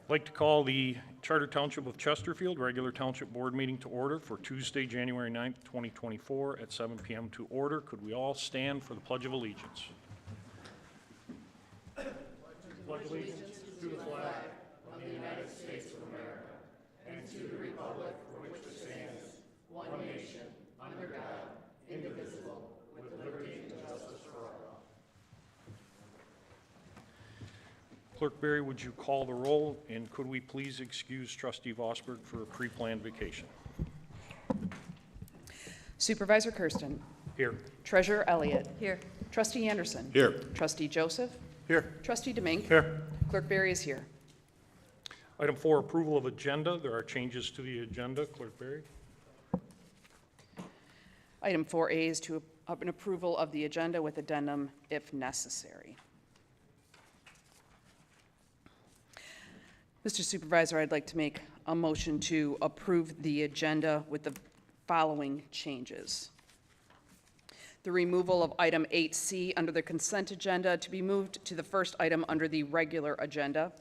I'd like to call the Charter Township of Chesterfield regular Township Board meeting to order for Tuesday, January 9th, 2024 at 7 p.m. to order. Could we all stand for the Pledge of Allegiance? Pledge allegiance to the flag of the United States of America and to the republic for which it stands, one nation, under God, indivisible, with liberty and justice for all. Clerk Berry, would you call the roll, and could we please excuse Trustee Vosberg for a pre-planned vacation? Supervisor Kersten. Here. Treasurer Elliott. Here. Trustee Anderson. Here. Trustee Joseph. Here. Trustee DeMink. Here. Clerk Berry is here. Item 4, approval of agenda. There are changes to the agenda. Clerk Berry. Item 4A is to an approval of the agenda with addendum if necessary. Mr. Supervisor, I'd like to make a motion to approve the agenda with the following changes. The removal of item 8C under the consent agenda to be moved to the first item under the regular agenda.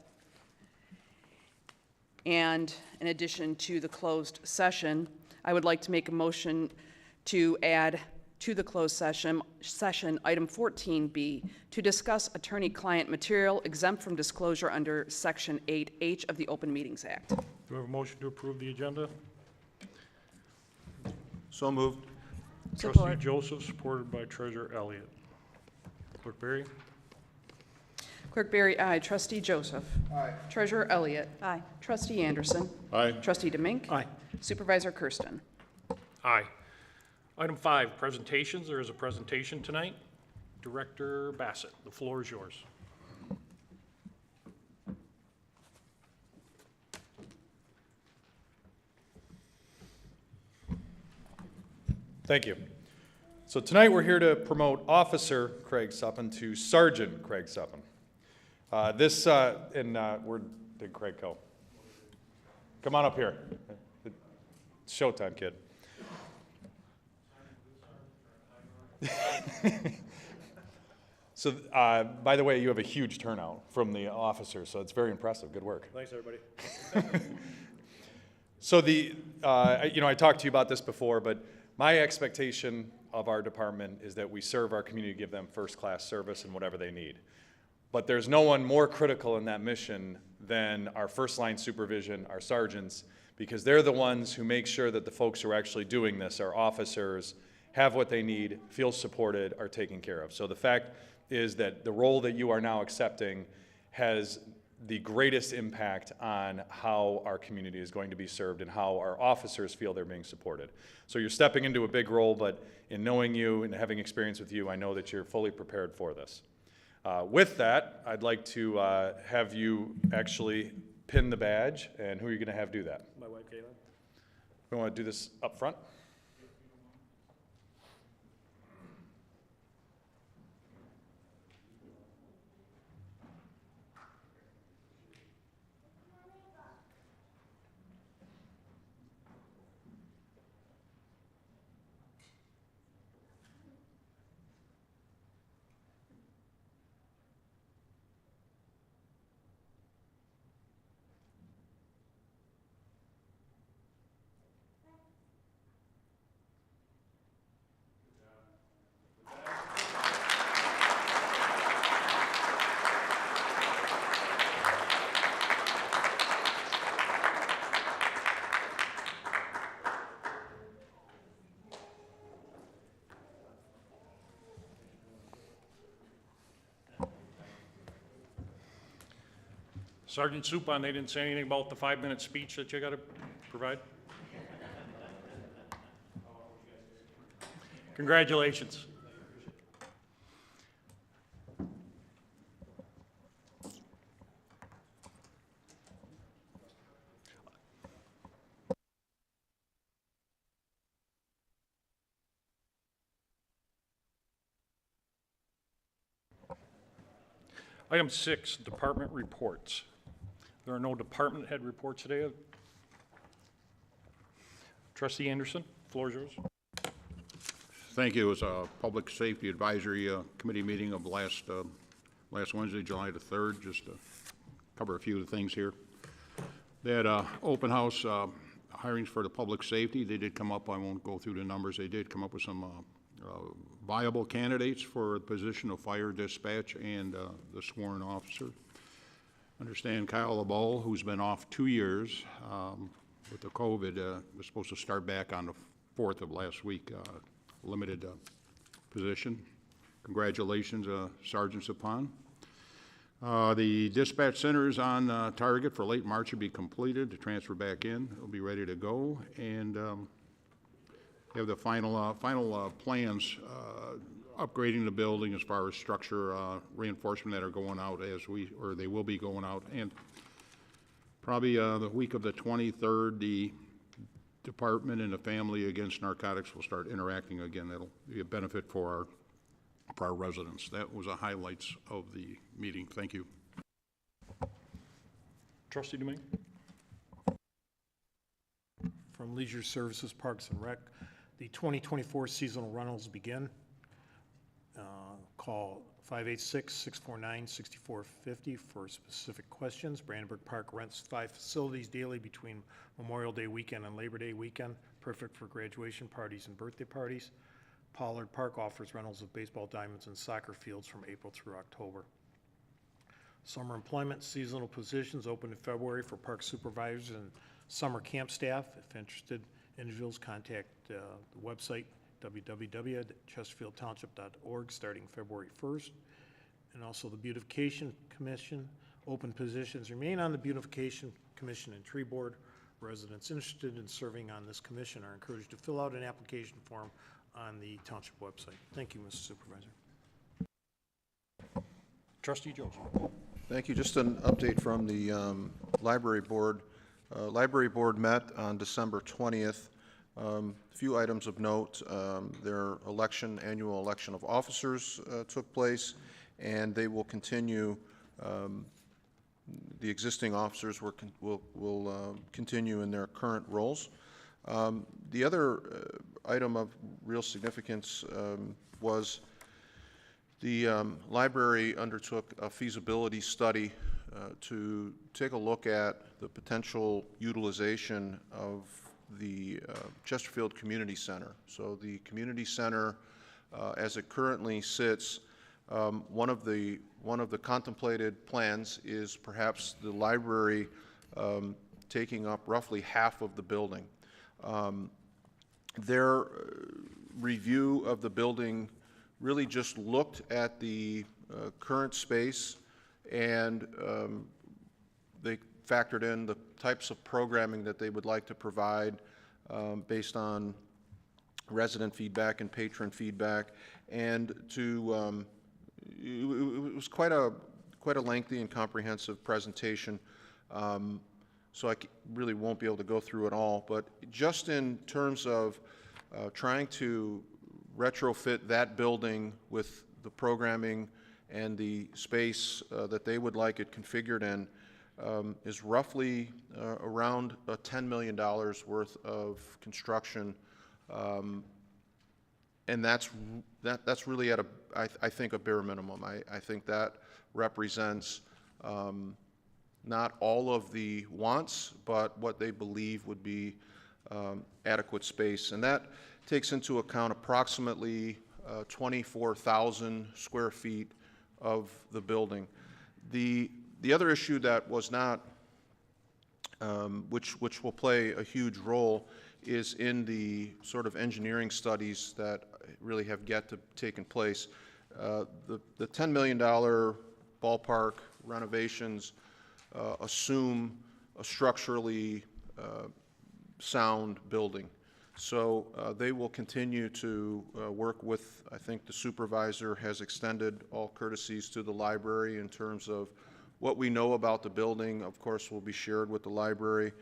And in addition to the closed session, I would like to make a motion to add to the closed session item 14B to discuss attorney-client material exempt from disclosure under Section 8H of the Open Meetings Act. Do we have a motion to approve the agenda? So moved. Trustee Joseph, supported by Treasurer Elliott. Clerk Berry. Clerk Berry, aye. Trustee Joseph. Aye. Treasurer Elliott. Aye. Trustee Anderson. Aye. Trustee DeMink. Aye. Supervisor Kersten. Aye. Item 5, presentations. There is a presentation tonight. Director Bassett, the floor is yours. Thank you. So tonight we're here to promote Officer Craig Suppon to Sergeant Craig Suppon. Where did Craig go? Come on up here. It's showtime, kid. So, by the way, you have a huge turnout from the officers, so it's very impressive. Good work. Thanks, everybody. So I talked to you about this before, but my expectation of our department is that we serve our community, give them first-class service and whatever they need. But there's no one more critical in that mission than our first-line supervision, our sergeants, because they're the ones who make sure that the folks who are actually doing this, our officers, have what they need, feel supported, are taken care of. So the fact is that the role that you are now accepting has the greatest impact on how our community is going to be served and how our officers feel they're being supported. So you're stepping into a big role, but in knowing you and having experience with you, I know that you're fully prepared for this. With that, I'd like to have you actually pin the badge, and who are you going to have do that? My wife, Caitlin. We want to do this up front. Sergeant Suppon, they didn't say anything about the 5-minute speech that you got to provide? Congratulations. Item 6, department reports. There are no department head reports today. Trustee Anderson, floor is yours. Thank you. It was a Public Safety Advisory Committee meeting of last Wednesday, July the 3rd, just to cover a few of the things here. That open house hirings for the public safety, they did come up, I won't go through the numbers, they did come up with some viable candidates for the position of fire dispatch and the sworn officer. Understand Kyle LeBeau, who's been off 2 years with the COVID, was supposed to start back on the 4th of last week, limited position. Congratulations, Sergeant Suppon. The dispatch center is on target for late March to be completed, to transfer back in. It'll be ready to go, and have the final plans upgrading the building as far as structure reinforcement that are going out or they will be going out, and probably the week of the 23rd, the Department and the Family Against Narcotics will start interacting again. That'll be a benefit for our residents. That was the highlights of the meeting. Thank you. Trustee Domingue. From Leisure Services, Parks and Rec, the 2024 seasonal rentals begin. Call 586-649-6450 for specific questions. Brandenburg Park rents 5 facilities daily between Memorial Day weekend and Labor Day weekend, perfect for graduation parties and birthday parties. Pollard Park offers rentals of baseball diamonds and soccer fields from April through October. Summer employment, seasonal positions open in February for park supervisors and summer camp staff. If interested individuals, contact the website www.chesterfieldtownship.org starting February 1st. And also the Beautification Commission, open positions remain on the Beautification Commission and Tree Board. Residents interested in serving on this commission are encouraged to fill out an application form on the Township website. Thank you, Mr. Supervisor. Trustee Jones. Thank you. Just an update from the Library Board. Library Board met on December 20th. A few items of note. Their annual election of officers took place, and they will continue. The existing officers will continue in their current roles. The other item of real significance was the library undertook a feasibility study to take a look at the potential utilization of the Chesterfield Community Center. So the Community Center, as it currently sits, one of the contemplated plans is perhaps the library taking up roughly half of the building. Their review of the building really just looked at the current space, and they factored in the types of programming that they would like to provide based on resident feedback and patron feedback, and to it was quite a lengthy and comprehensive presentation. So I really won't be able to go through it all, but just in terms of trying to retrofit that building with the programming and the space that they would like it configured in is roughly around $10 million worth of construction, and that's really at I think a bare minimum. I think that represents not all of the wants, but what they believe would be adequate space, and that takes into account approximately 24,000 square feet of the building. The other issue that was not, which will play a huge role, is in the sort of engineering studies that really have yet to taken place. The $10 million ballpark renovations assume a structurally sound building. So they will continue to work with, I think the supervisor has extended all courtesies to the library in terms of what we know about the building, of course, will be shared with the library.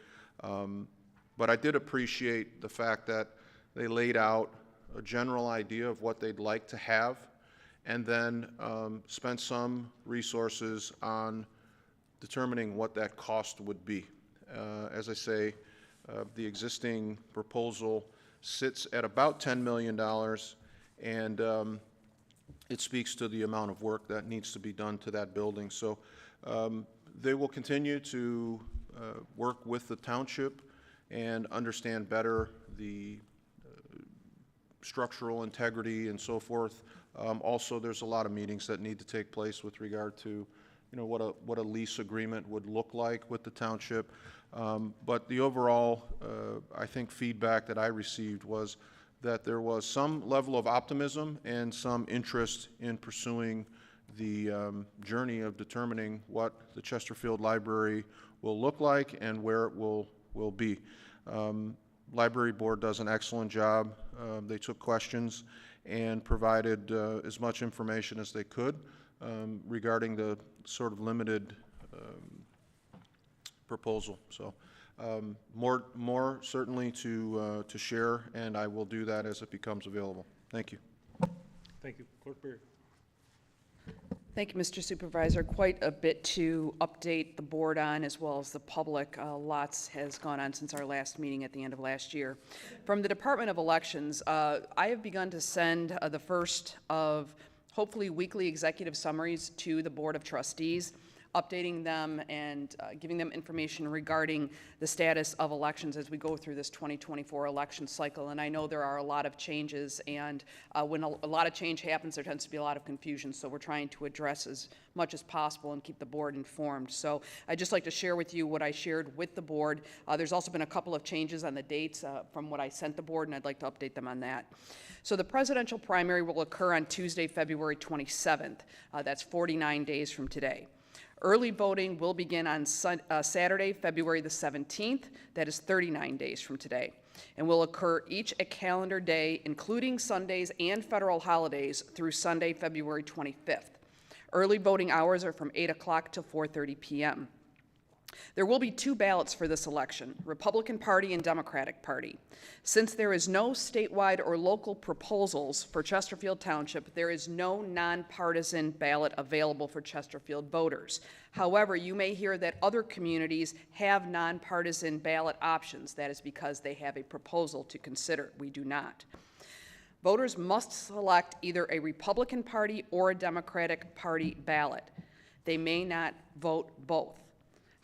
But I did appreciate the fact that they laid out a general idea of what they'd like to have, and then spent some resources on determining what that cost would be. As I say, the existing proposal sits at about $10 million, and it speaks to the amount of work that needs to be done to that building. So they will continue to work with the township and understand better the structural integrity and so forth. Also, there's a lot of meetings that need to take place with regard to, what a lease agreement would look like with the township. But the overall, I think, feedback that I received was that there was some level of optimism and some interest in pursuing the journey of determining what the Chesterfield Library will look like and where it will be. Library Board does an excellent job. They took questions and provided as much information as they could regarding the sort of limited proposal. So more certainly to share, and I will do that as it becomes available. Thank you. Thank you. Clerk Beard. Thank you, Mr. Supervisor. Quite a bit to update the board on, as well as the public. Lots has gone on since our last meeting at the end of last year. From the Department of Elections, I have begun to send the first of hopefully weekly executive summaries to the Board of Trustees, updating them and giving them information regarding the status of elections as we go through this 2024 election cycle. And I know there are a lot of changes, and when a lot of change happens, there tends to be a lot of confusion. So we're trying to address as much as possible and keep the board informed. So I'd just like to share with you what I shared with the board. There's also been a couple of changes on the dates from what I sent the board, and I'd like to update them on that. So the presidential primary will occur on Tuesday, February 27th. That's 49 days from today. Early voting will begin on Saturday, February the 17th. That is 39 days from today, and will occur each a calendar day, including Sundays and federal holidays, through Sunday, February 25th. Early voting hours are from 8 o'clock to 4:30 p.m. There will be two ballots for this election, Republican Party and Democratic Party. Since there is no statewide or local proposals for Chesterfield Township, there is no nonpartisan ballot available for Chesterfield voters. However, you may hear that other communities have nonpartisan ballot options. That is because they have a proposal to consider. We do not. Voters must select either a Republican Party or a Democratic Party ballot. They may not vote both.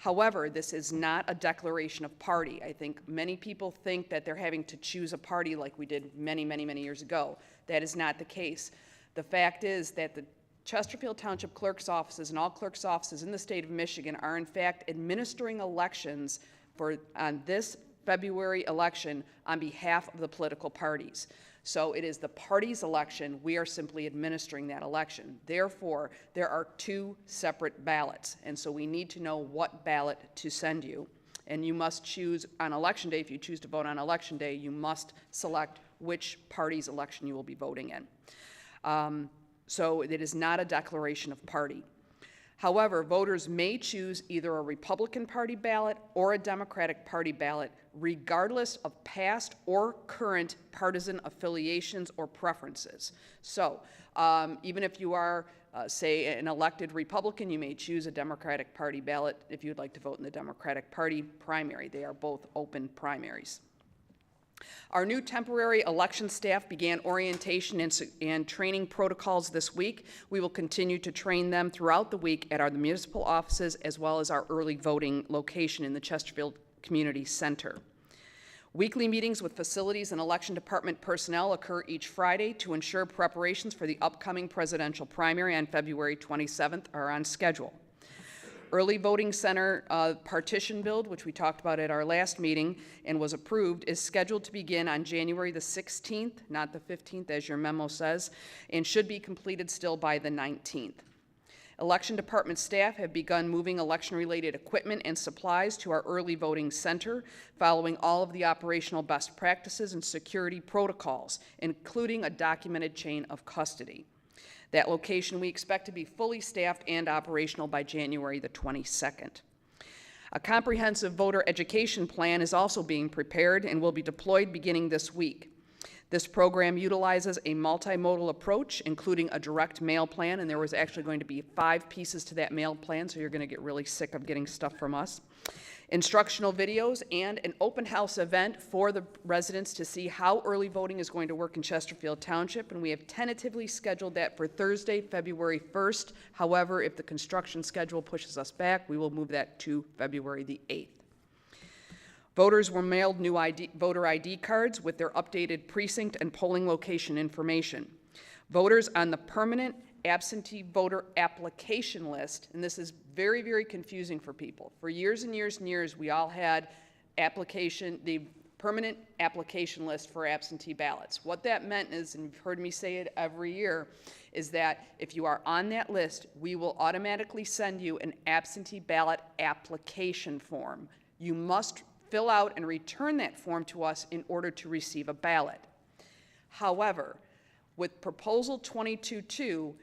However, this is not a declaration of party. I think many people think that they're having to choose a party like we did many, many, many years ago. That is not the case. The fact is that the Chesterfield Township clerk's offices and all clerk's offices in the state of Michigan are in fact administering elections on this February election on behalf of the political parties. So it is the party's election. We are simply administering that election. Therefore, there are two separate ballots, and so we need to know what ballot to send you. And you must choose on election day. If you choose to vote on election day, you must select which party's election you will be voting in. So it is not a declaration of party. However, voters may choose either a Republican Party ballot or a Democratic Party ballot, regardless of past or current partisan affiliations or preferences. So even if you are, say, an elected Republican, you may choose a Democratic Party ballot if you'd like to vote in the Democratic Party primary. They are both open primaries. Our new temporary election staff began orientation and training protocols this week. We will continue to train them throughout the week at our municipal offices as well as our early voting location in the Chesterfield Community Center. Weekly meetings with facilities and election department personnel occur each Friday to ensure preparations for the upcoming presidential primary on February 27th are on schedule. Early voting center partition build, which we talked about at our last meeting and was approved, is scheduled to begin on January the 16th, not the 15th as your memo says, and should be completed still by the 19th. Election department staff have begun moving election-related equipment and supplies to our early voting center, following all of the operational best practices and security protocols, including a documented chain of custody. That location we expect to be fully staffed and operational by January the 22nd. A comprehensive voter education plan is also being prepared and will be deployed beginning this week. This program utilizes a multimodal approach, including a direct mail plan, and there was actually going to be 5 pieces to that mail plan, so you're going to get really sick of getting stuff from us. Instructional videos and an open house event for the residents to see how early voting is going to work in Chesterfield Township, and we have tentatively scheduled that for Thursday, February 1st. However, if the construction schedule pushes us back, we will move that to February the 8th. Voters were mailed new voter ID cards with their updated precinct and polling location information. Voters on the permanent absentee voter application list, and this is very, very confusing for people. For years and years and years, we all had the permanent application list for absentee ballots. What that meant is, and you've heard me say it every year, is that if you are on that list, we will automatically send you an absentee ballot application form. You must fill out and return that form to us in order to receive a ballot. However, with Proposal 22-2,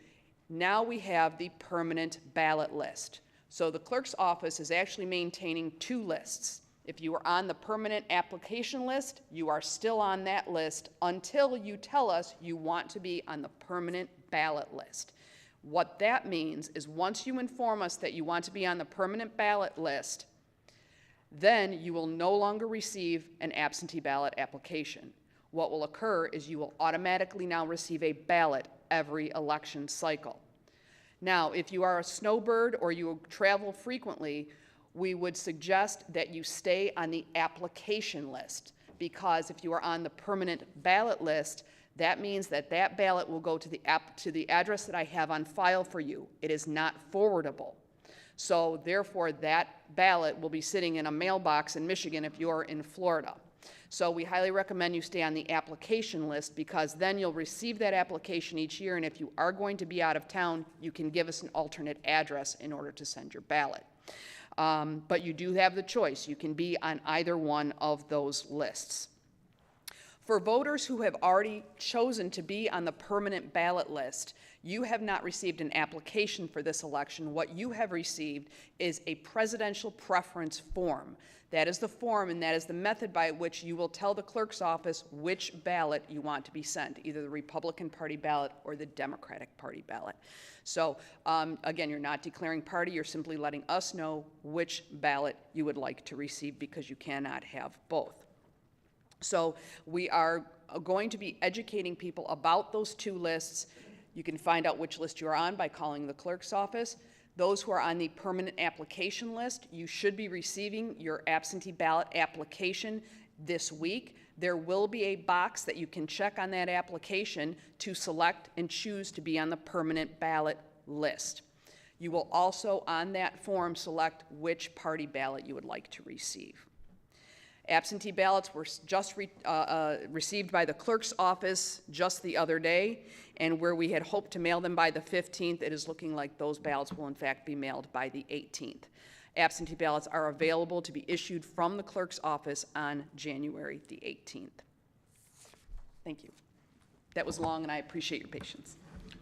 now we have the permanent ballot list. So the clerk's office is actually maintaining two lists. If you are on the permanent application list, you are still on that list until you tell us you want to be on the permanent ballot list. What that means is once you inform us that you want to be on the permanent ballot list, then you will no longer receive an absentee ballot application. What will occur is you will automatically now receive a ballot every election cycle. Now, if you are a snowbird or you travel frequently, we would suggest that you stay on the application list, because if you are on the permanent ballot list, that means that that ballot will go to the address that I have on file for you. It is not forwardable. So therefore, that ballot will be sitting in a mailbox in Michigan if you're in Florida. So we highly recommend you stay on the application list, because then you'll receive that application each year, and if you are going to be out of town, you can give us an alternate address in order to send your ballot. But you do have the choice. You can be on either one of those lists. For voters who have already chosen to be on the permanent ballot list, you have not received an application for this election. What you have received is a presidential preference form. That is the form, and that is the method by which you will tell the clerk's office which ballot you want to be sent, either the Republican Party ballot or the Democratic Party ballot. So again, you're not declaring party, you're simply letting us know which ballot you would like to receive, because you cannot have both. So we are going to be educating people about those two lists. You can find out which list you're on by calling the clerk's office. Those who are on the permanent application list, you should be receiving your absentee ballot application this week. There will be a box that you can check on that application to select and choose to be on the permanent ballot list. You will also, on that form, select which party ballot you would like to receive. Absentee ballots were just received by the clerk's office just the other day, and where we had hoped to mail them by the 15th, it is looking like those ballots will in fact be mailed by the 18th. Absentee ballots are available to be issued from the clerk's office on January the 18th. Thank you. That was long, and I appreciate your patience.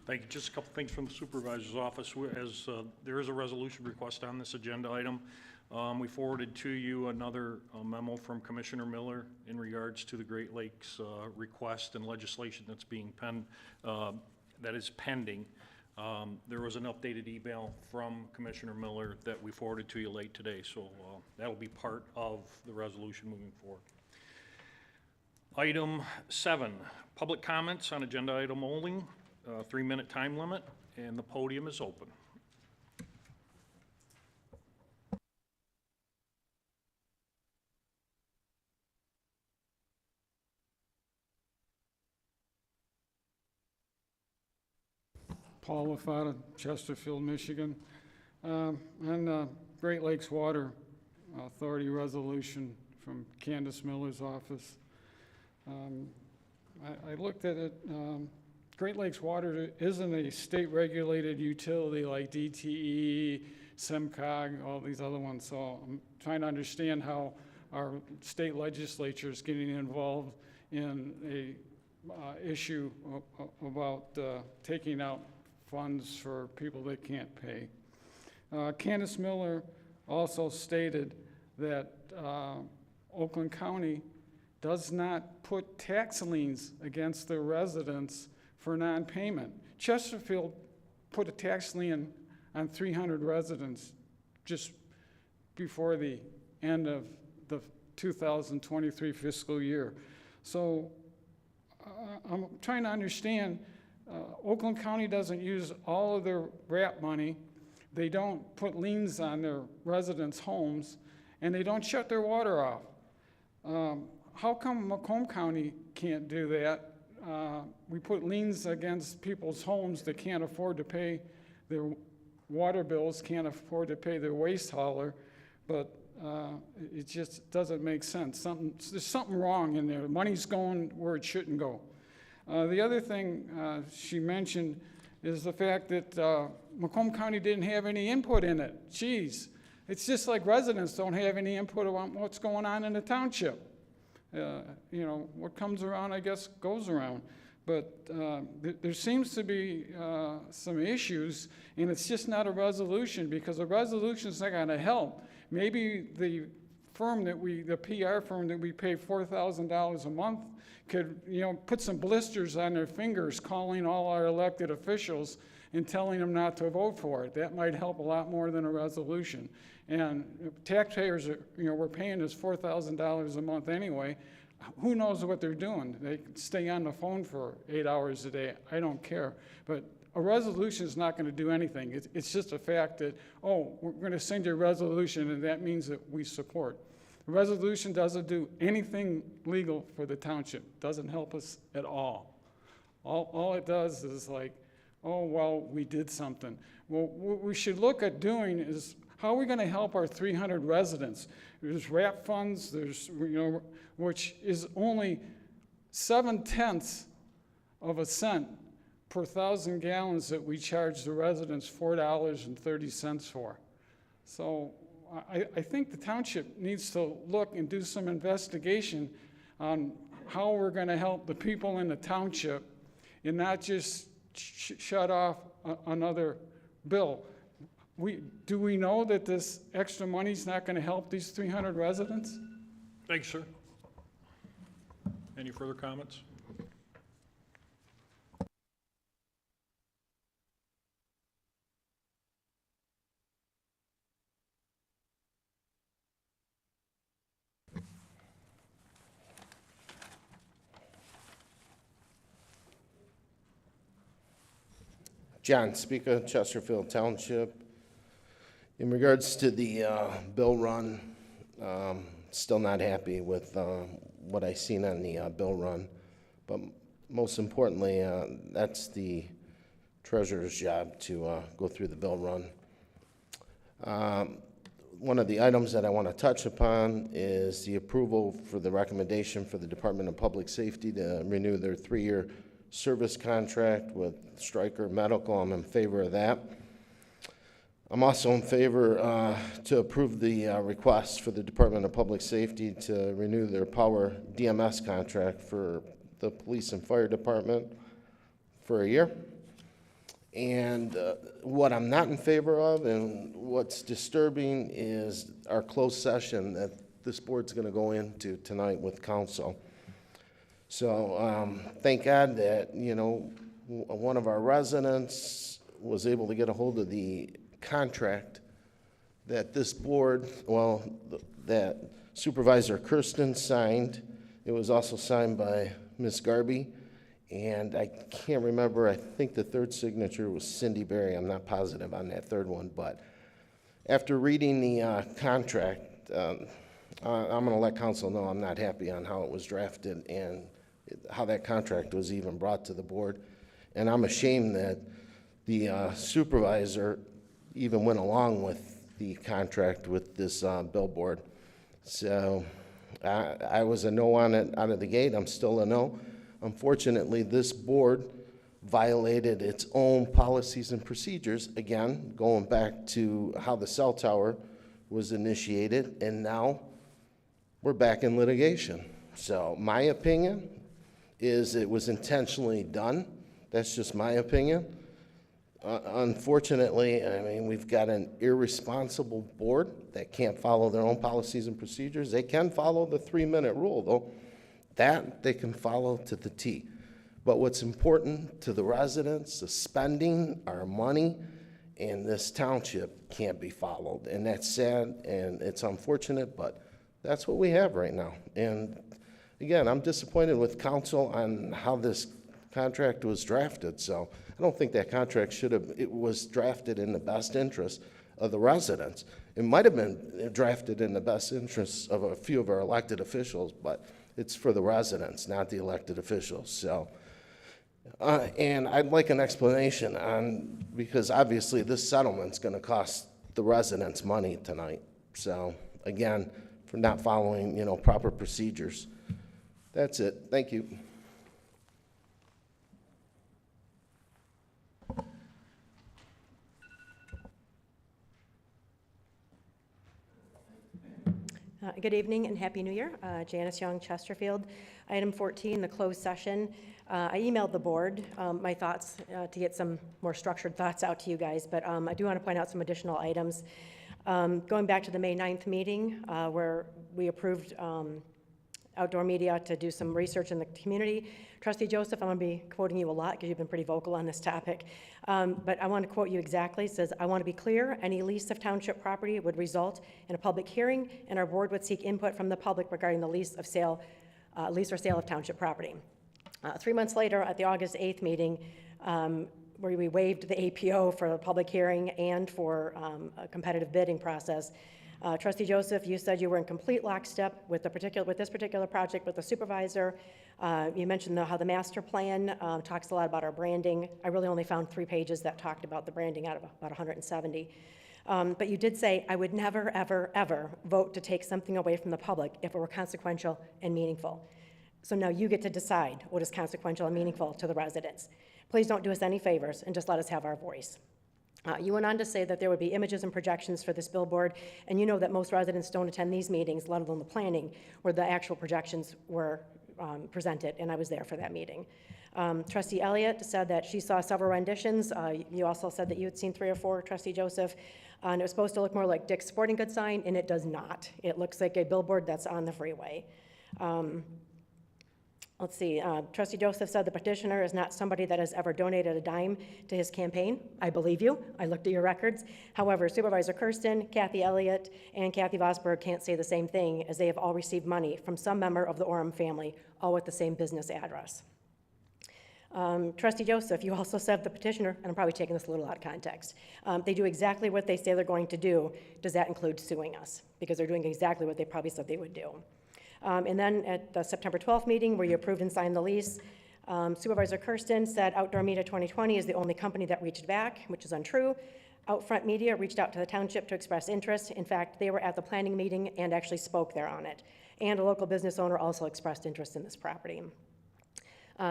Thank you. Just a couple things from the supervisor's office. As there is a resolution request on this agenda item, we forwarded to you another memo from Commissioner Miller in regards to the Great Lakes request and legislation that's being that is pending. There was an updated email from Commissioner Miller that we forwarded to you late today, so that'll be part of the resolution moving forward. Item 7, public comments on agenda item only, 3-minute time limit, and the podium is open. Paul Lafata, Chesterfield, Michigan. On the Great Lakes Water Authority resolution from Candace Miller's office. I looked at it. Great Lakes Water isn't a state-regulated utility like DTE, SEMCOG, all these other ones. So I'm trying to understand how our state legislature is getting involved in a issue about taking out funds for people that can't pay. Candace Miller also stated that Oakland County does not put tax liens against their residents for non-payment. Chesterfield put a tax lien on 300 residents just before the end of the 2023 fiscal year. So I'm trying to understand, Oakland County doesn't use all of their RAP money, they don't put liens on their residents' homes, and they don't shut their water off. How come Macomb County can't do that? We put liens against people's homes that can't afford to pay their water bills, can't afford to pay their waste hauler, but it just doesn't make sense. There's something wrong in there. Money's going where it shouldn't go. The other thing she mentioned is the fact that Macomb County didn't have any input in it. Geez, it's just like residents don't have any input on what's going on in the township. You know, what comes around, I guess, goes around. But there seems to be some issues, and it's just not a resolution, because a resolution is not going to help. Maybe the firm that the PR firm that we pay $4,000 a month could, you know, put some blisters on their fingers calling all our elected officials and telling them not to vote for it. That might help a lot more than a resolution. And taxpayers are, you know, we're paying this $4,000 a month anyway. Who knows what they're doing? They can stay on the phone for 8 hours a day. I don't care. But a resolution is not going to do anything. It's just a fact that, oh, we're going to send you a resolution, and that means that we support. The resolution doesn't do anything legal for the township. Doesn't help us at all. All it does is like, oh, well, we did something. Well, what we should look at doing is, how are we going to help our 300 residents? There's RAP funds, there's, you know, which is only 7/10 of a cent per 1,000 gallons that we charge the residents $4.30 for. So I think the township needs to look and do some investigation on how we're going to help the people in the township and not just shut off another bill. Do we know that this extra money is not going to help these 300 residents? Thanks, sir. Any further comments? John Speaker, Chesterfield Township. In regards to the bill run, still not happy with what I seen on the bill run, but most importantly, that's the treasurer's job to go through the bill run. One of the items that I want to touch upon is the approval for the recommendation for the Department of Public Safety to renew their 3-year service contract with Stryker Medical. I'm in favor of that. I'm also in favor to approve the request for the Department of Public Safety to renew their power DMS contract for the police and fire department for a year. And what I'm not in favor of and what's disturbing is our closed session that this board's going to go into tonight with council. So thank God that, you know, one of our residents was able to get a hold of the contract that this board, well, that Supervisor Kersten signed. It was also signed by Ms. Garby, and I can't remember, I think the third signature was Cindy Berry. I'm not positive on that third one, but after reading the contract, I'm going to let council know I'm not happy on how it was drafted and how that contract was even brought to the board. And I'm ashamed that the supervisor even went along with the contract with this billboard. So I was a no on it out of the gate. I'm still a no. Unfortunately, this board violated its own policies and procedures, again, going back to how the cell tower was initiated, and now we're back in litigation. So my opinion is it was intentionally done. That's just my opinion. Unfortunately, I mean, we've got an irresponsible board that can't follow their own policies and procedures. They can follow the 3-minute rule, though. That they can follow to the T. But what's important to the residents, the spending, our money, in this township can't be followed. And that's sad, and it's unfortunate, but that's what we have right now. And again, I'm disappointed with council on how this contract was drafted. So I don't think that contract it was drafted in the best interest of the residents. It might have been drafted in the best interests of a few of our elected officials, but it's for the residents, not the elected officials. So, and I'd like an explanation on, because obviously this settlement's going to cost the residents money tonight. So, again, for not following, proper procedures. That's it. Thank you. Good evening and Happy New Year. Janice Young, Chesterfield. Item 14, the closed session. I emailed the board my thoughts to get some more structured thoughts out to you guys, but I do want to point out some additional items. Going back to the May 9th meeting where we approved outdoor media to do some research in the community. Trustee Joseph, I'm going to be quoting you a lot because you've been pretty vocal on this topic, but I want to quote you exactly. It says, "I want to be clear, any lease of township property would result in a public hearing, and our board would seek input from the public regarding the lease or sale of township property." 3 months later, at the August 8th meeting, where we waived the APO for a public hearing and for a competitive bidding process, Trustee Joseph, you said you were in complete lockstep with this particular project with the supervisor. You mentioned how the master plan talks a lot about our branding. I really only found 3 pages that talked about the branding out of about 170. But you did say, "I would never, ever, ever vote to take something away from the public if it were consequential and meaningful." So now you get to decide what is consequential and meaningful to the residents. Please don't do us any favors and just let us have our voice. You went on to say that there would be images and projections for this billboard, and you know that most residents don't attend these meetings, let alone the planning, where the actual projections were presented, and I was there for that meeting. Trustee Elliott said that she saw several renditions. You also said that you had seen 3 or 4, Trustee Joseph, and it was supposed to look more like Dick's Sporting Goods sign, and it does not. It looks like a billboard that's on the freeway. Let's see, Trustee Joseph said the petitioner is not somebody that has ever donated a dime to his campaign. I believe you. I looked at your records. However, Supervisor Kersten, Kathy Elliott, and Kathy Vosberg can't say the same thing, as they have all received money from some member of the Orem family, all with the same business address. Trustee Joseph, you also said the petitioner, and I'm probably taking this a little out of context, they do exactly what they say they're going to do. Does that include suing us? Because they're doing exactly what they probably said they would do. And then at the September 12th meeting where you approved and signed the lease, Supervisor Kersten said Outdoor Media 2020 is the only company that reached back, which is untrue. Outfront Media reached out to the township to express interest. In fact, they were at the planning meeting and actually spoke there on it. And a local business owner also expressed interest in this property.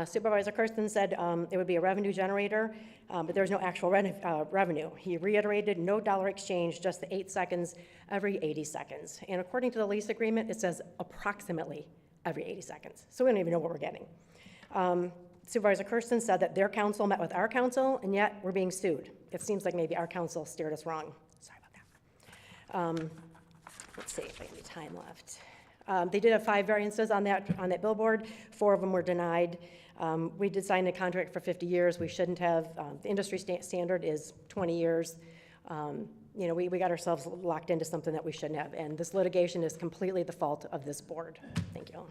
Supervisor Kersten said it would be a revenue generator, but there's no actual revenue. He reiterated no dollar exchange, just the 8 seconds every 80 seconds. And according to the lease agreement, it says approximately every 80 seconds. So we don't even know what we're getting. Supervisor Kersten said that their council met with our council, and yet we're being sued. It seems like maybe our council steered us wrong. Sorry about that. Let's see if I have any time left. They did have 5 variances on that billboard. 4 of them were denied. We did sign a contract for 50 years. We shouldn't have. The industry standard is 20 years. We got ourselves locked into something that we shouldn't have. And this litigation is completely the fault of this board. Thank you.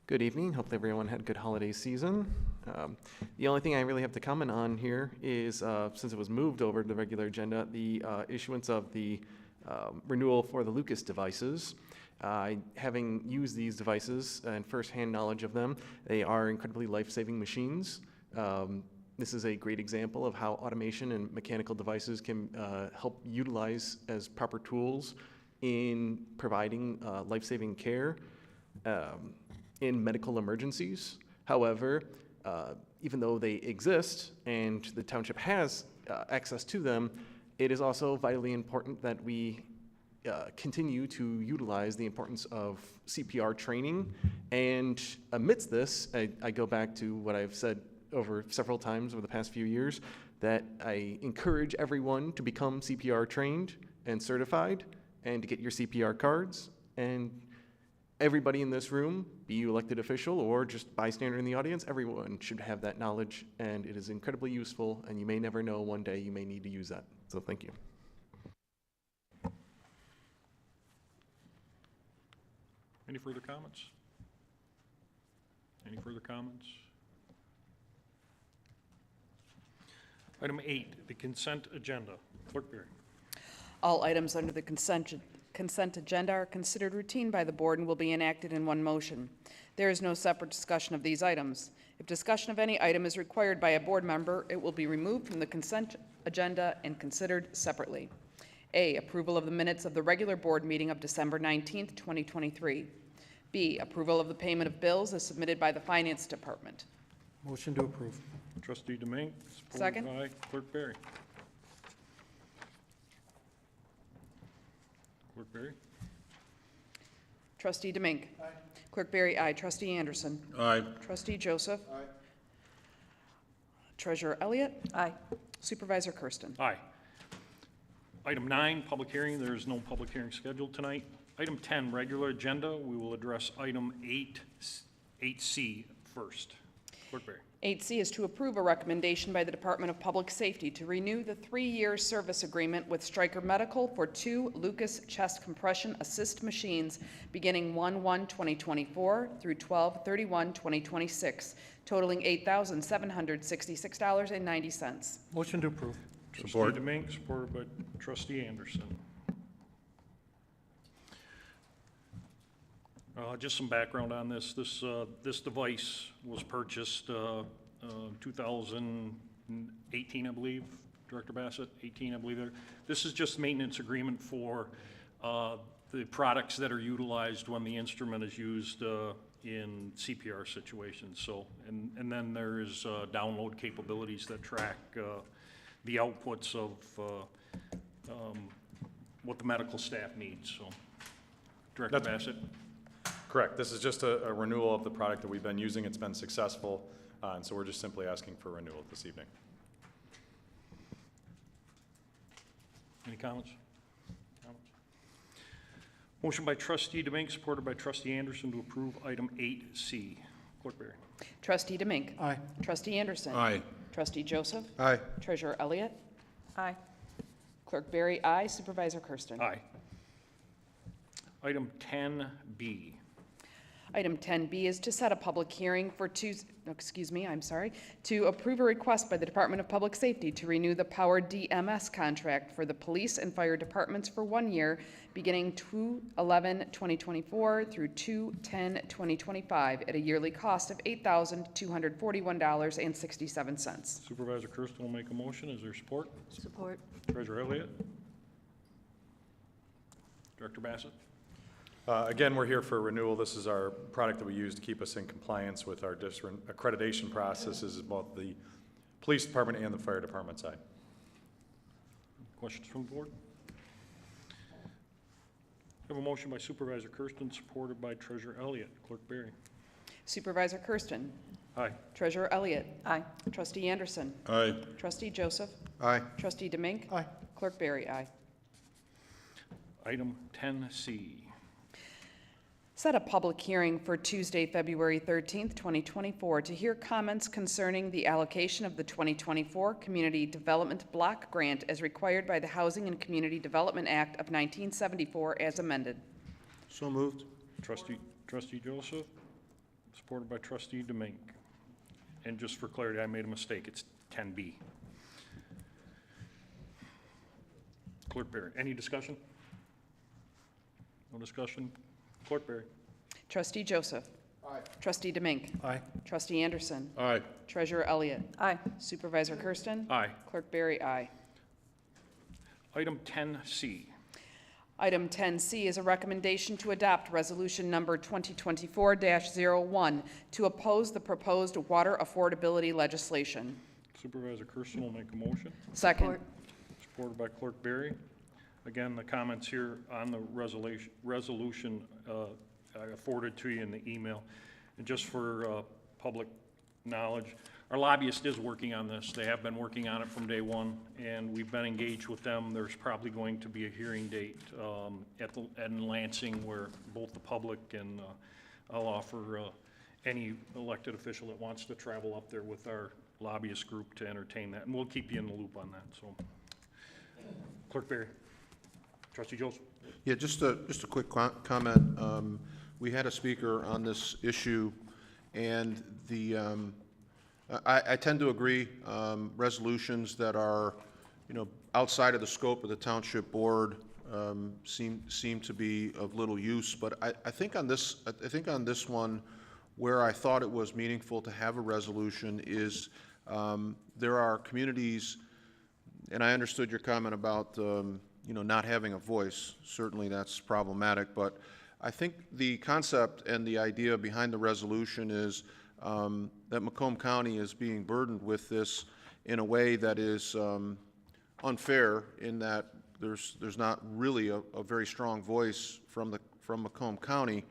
Good evening. Hope everyone had a good holiday season. The only thing I really have to comment on here is, since it was moved over to the regular agenda, the issuance of the renewal for the Lucas devices. Having used these devices and firsthand knowledge of them, they are incredibly life-saving machines. This is a great example of how automation and mechanical devices can help utilize as proper tools in providing life-saving care in medical emergencies. However, even though they exist and the township has access to them, it is also vitally important that we continue to utilize the importance of CPR training. And amidst this, I go back to what I've said over several times over the past few years, that I encourage everyone to become CPR trained and certified and to get your CPR cards. And everybody in this room, be you elected official or just bystander in the audience, everyone should have that knowledge, and it is incredibly useful, and you may never know, one day you may need to use that. So thank you. Any further comments? Any further comments? Item 8, the consent agenda. Clerk Berry. All items under the consent agenda are considered routine by the board and will be enacted in one motion. There is no separate discussion of these items. If discussion of any item is required by a board member, it will be removed from the consent agenda and considered separately. A, approval of the minutes of the regular board meeting of December 19th, 2023. B, approval of the payment of bills as submitted by the Finance Department. Motion to approve. Trustee Demink, supported Second. by Clerk Berry. Clerk Berry. Trustee Demink. Aye. Clerk Berry, aye. Trustee Anderson. Aye. Trustee Joseph. Aye. Treasurer Elliott. Aye. Supervisor Kersten. Aye. Item 9, public hearing. There is no public hearing scheduled tonight. Item 10, regular agenda. We will address item 8C first. Clerk Berry. 8C is to approve a recommendation by the Department of Public Safety to renew the 3-year service agreement with Stryker Medical for 2 Lucas chest compression assist machines beginning 1/1/2024 through 12/31/2026, totaling $8,766.90. Motion to approve. Support. Trustee Demink, supported by Trustee Anderson. Just some background on this. This device was purchased 2018, I believe, Director Bassett, 18, I believe. This is just maintenance agreement for the products that are utilized when the instrument is used in CPR situations. So, and then there is download capabilities that track the outputs of what the medical staff needs. So, Director Bassett. Correct. This is just a renewal of the product that we've been using. It's been successful, and so we're just simply asking for renewal this evening. Any comments? Motion by Trustee Demink, supported by Trustee Anderson to approve item 8C. Clerk Berry. Trustee Demink. Aye. Trustee Anderson. Aye. Trustee Joseph. Aye. Treasurer Elliott. Aye. Clerk Berry, aye. Supervisor Kersten. Aye. Item 10B. Item 10B is to set a public hearing for to approve a request by the Department of Public Safety to renew the Power DMS contract for the police and fire departments for 1 year, beginning 2/11/2024 through 2/10/2025 at a yearly cost of $8,241.67. Supervisor Kersten will make a motion. Is there support? Support. Treasurer Elliott. Director Bassett. Again, we're here for renewal. This is our product that we use to keep us in compliance with our different accreditation processes, both the police department and the fire department side. Questions from the board? I have a motion by Supervisor Kersten, supported by Treasurer Elliott. Clerk Berry. Supervisor Kersten. Aye. Treasurer Elliott. Aye. Trustee Anderson. Aye. Trustee Joseph. Aye. Trustee Demink. Aye. Clerk Berry, aye. Item 10C. Set a public hearing for Tuesday, February 13th, 2024, to hear comments concerning the allocation of the 2024 Community Development Block Grant as required by the Housing and Community Development Act of 1974 as amended. So moved. Trustee Joseph, supported by Trustee Demink. And just for clarity, I made a mistake. It's 10B. Clerk Berry. Any discussion? No discussion? Clerk Berry. Trustee Joseph. Aye. Trustee Demink. Aye. Trustee Anderson. Aye. Treasurer Elliott. Aye. Supervisor Kersten. Aye. Clerk Berry, aye. Item 10C. Item 10C is a recommendation to adopt Resolution Number 2024-01 to oppose the proposed water affordability legislation. Supervisor Kersten will make a motion. Second. Supported by Clerk Berry. Again, the comments here on the resolution I afforded to you in the email. And just for public knowledge, our lobbyist is working on this. They have been working on it from day one, and we've been engaged with them. There's probably going to be a hearing date in Lansing where both the public and I'll offer any elected official that wants to travel up there with our lobbyist group to entertain that. And we'll keep you in the loop on that. So, Clerk Berry. Trustee Joseph. Yeah, just a quick comment. we had a speaker on this issue, and I tend to agree, resolutions that are, outside of the scope of the Township Board seem to be of little use, but I think on this one, where I thought it was meaningful to have a resolution is there are communities, and I understood your comment about not having a voice. Certainly that's problematic, but I think the concept and the idea behind the resolution is that Macomb County is being burdened with this in a way that is unfair, in that there's not really a very strong voice from Macomb County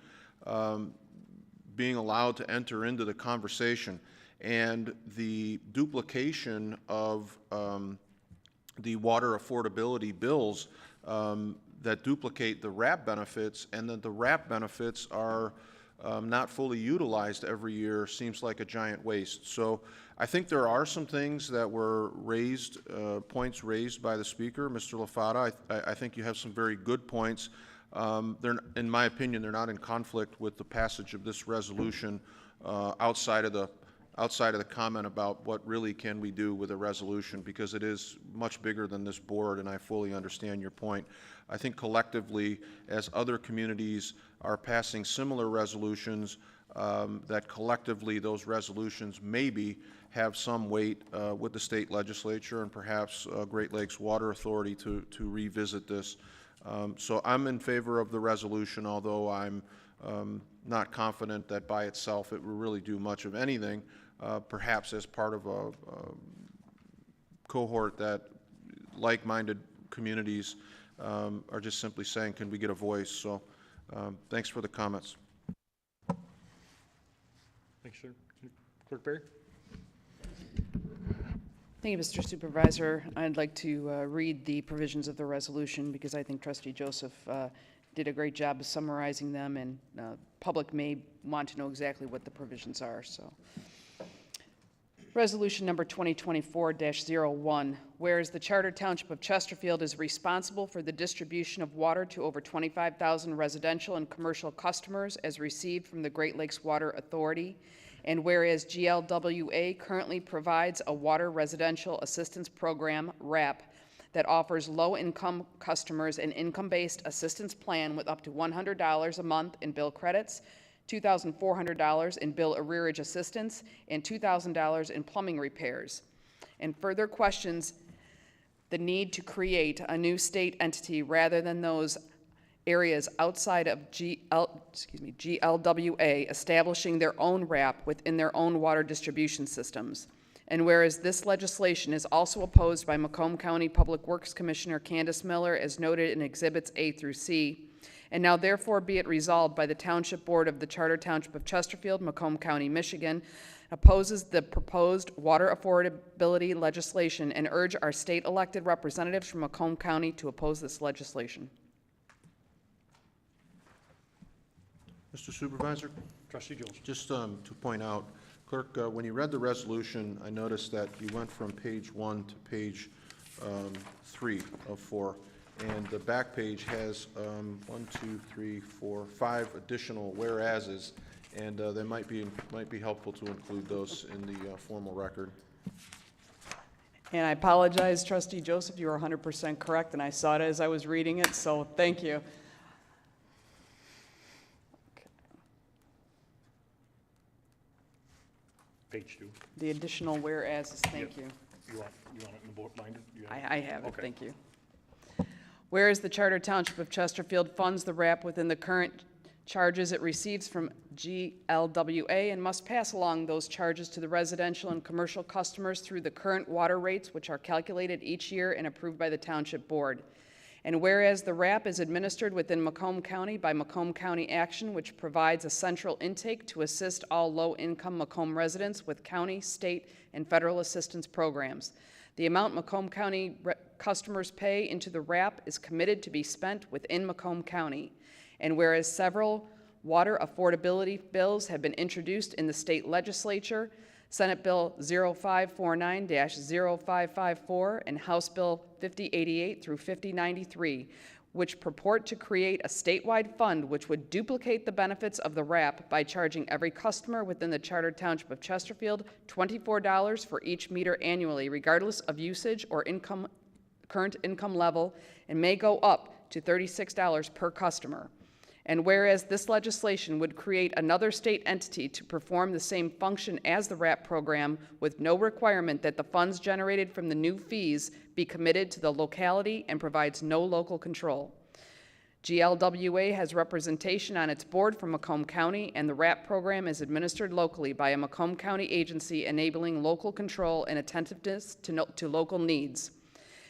being allowed to enter into the conversation, and the duplication of the water affordability bills that duplicate the RAP benefits, and that the RAP benefits are not fully utilized every year, seems like a giant waste. So I think there are some things that were raised, points raised by the speaker, Mr. LaFata. I think you have some very good points. In my opinion, they're not in conflict with the passage of this resolution, outside of the comment about what really can we do with a resolution, because it is much bigger than this board, and I fully understand your point. I think collectively, as other communities are passing similar resolutions, that collectively those resolutions maybe have some weight with the state legislature and perhaps Great Lakes Water Authority to revisit this. So I'm in favor of the resolution, although I'm not confident that by itself it will really do much of anything. Perhaps as part of a cohort that like-minded communities are just simply saying, can we get a voice? So thanks for the comments. Thanks, sir. Clerk Barry? Thank you, Mr. Supervisor. I'd like to read the provisions of the resolution, because I think Trustee Joseph did a great job of summarizing them, and public may want to know exactly what the provisions are. So, Resolution number 2024-01, whereas the Charter Township of Chesterfield is responsible for the distribution of water to over 25,000 residential and commercial customers as received from the Great Lakes Water Authority, and whereas GLWA currently provides a water residential assistance program, RAP, that offers low-income customers an income-based assistance plan with up to $100 a month in bill credits, $2,400 in bill arrearage assistance, and $2,000 in plumbing repairs, and further questions the need to create a new state entity rather than those areas outside of GLWA establishing their own RAP within their own water distribution systems. And whereas this legislation is also opposed by Macomb County Public Works Commissioner Candace Miller, as noted in Exhibits A through C, and now therefore be it resolved by the Township Board of the Charter Township of Chesterfield, Macomb County, Michigan, opposes the proposed water affordability legislation and urge our state elected representatives from Macomb County to oppose this legislation. Mr. Supervisor? Trustee Jones? Just to point out, Clerk, when you read the resolution, I noticed that you went from page 1 to page 3 of 4. And the back page has 1, 2, 3, 4, 5 additional whereases, and they might be helpful to include those in the formal record. And I apologize, Trustee Joseph, you were 100% correct, and I saw it as I was reading it, so thank you. Okay. Page 2. The additional whereases, thank you. You want it in the board binder? I have it, Okay. thank you. Whereas the Charter Township of Chesterfield funds the RAP within the current charges it receives from GLWA and must pass along those charges to the residential and commercial customers through the current water rates, which are calculated each year and approved by the Township Board. And whereas the RAP is administered within Macomb County by Macomb County Action, which provides a central intake to assist all low-income Macomb residents with county, state, and federal assistance programs. The amount Macomb County customers pay into the RAP is committed to be spent within Macomb County. And whereas several water affordability bills have been introduced in the state legislature, Senate Bill 0549-0554 and House Bill 5088 through 5093, which purport to create a statewide fund which would duplicate the benefits of the RAP by charging every customer within the Chartered Township of Chesterfield $24 for each meter annually, regardless of usage or current income level, and may go up to $36 per customer. And whereas this legislation would create another state entity to perform the same function as the RAP program with no requirement that the funds generated from the new fees be committed to the locality and provides no local control. GLWA has representation on its board from Macomb County, and the RAP program is administered locally by a Macomb County agency enabling local control and attentiveness to local needs.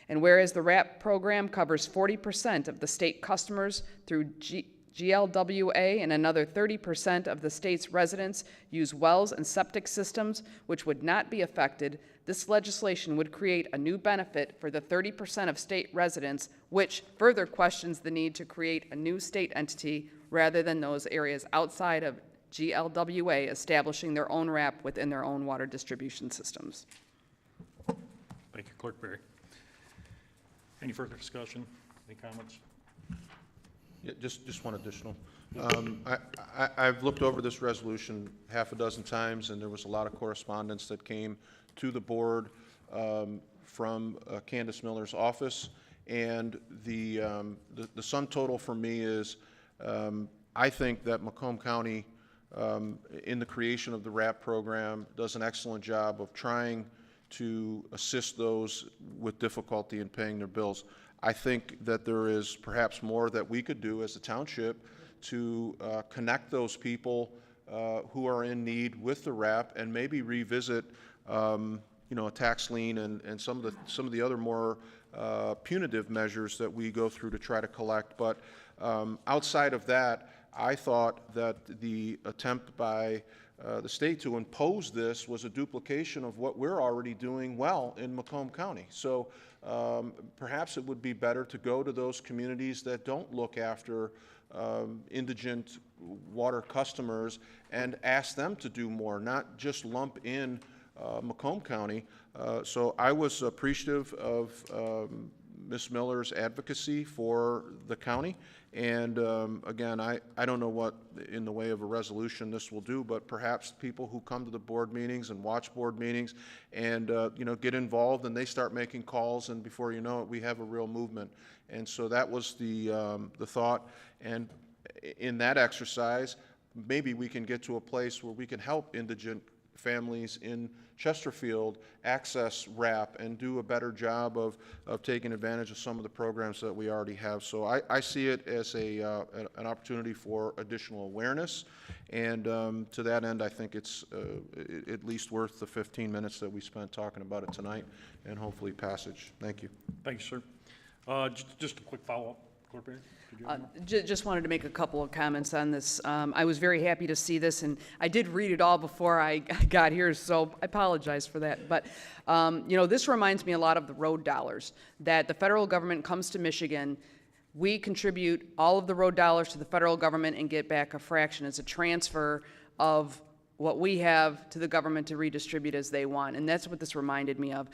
And whereas the RAP program covers 40% of the state customers through GLWA, and another 30% of the state's residents use wells and septic systems which would not be affected, this legislation would create a new benefit for the 30% of state residents, which further questions the need to create a new state entity rather than those areas outside of GLWA establishing their own RAP within their own water distribution systems. Thank you, Clerk Berry. Any further discussion? Any comments? Yeah, just one additional. I've looked over this resolution half a dozen times, and there was a lot of correspondence that came to the board from Candace Miller's office. And the sum total for me is I think that Macomb County, in the creation of the RAP program, does an excellent job of trying to assist those with difficulty in paying their bills. I think that there is perhaps more that we could do as a township to connect those people who are in need with the RAP, and maybe revisit, a tax lien and some of the other more punitive measures that we go through to try to collect. But outside of that, I thought that the attempt by the state to impose this was a duplication of what we're already doing well in Macomb County. So perhaps it would be better to go to those communities that don't look after indigent water customers and ask them to do more, not just lump in Macomb County. So I was appreciative of Ms. Miller's advocacy for the county. And again, I don't know what in the way of a resolution this will do, but perhaps people who come to the board meetings and watch board meetings and get involved, and they start making calls, and before you know it, we have a real movement. And so that was the thought. And in that exercise, maybe we can get to a place where we can help indigent families in Chesterfield access RAP and do a better job of taking advantage of some of the programs that we already have. So I see it as an opportunity for additional awareness, and to that end, I think it's at least worth the 15 minutes that we spent talking about it tonight, and hopefully passage. Thank you. Thank you, sir. Just a quick follow-up, Clerk Berry. Just wanted to make a couple of comments on this. I was very happy to see this, and I did read it all before I got here, so I apologize for that. But, this reminds me a lot of the road dollars, that the federal government comes to Michigan. We contribute all of the road dollars to the federal government and get back a fraction. It's a transfer of what we have to the government to redistribute as they want. And that's what this reminded me of.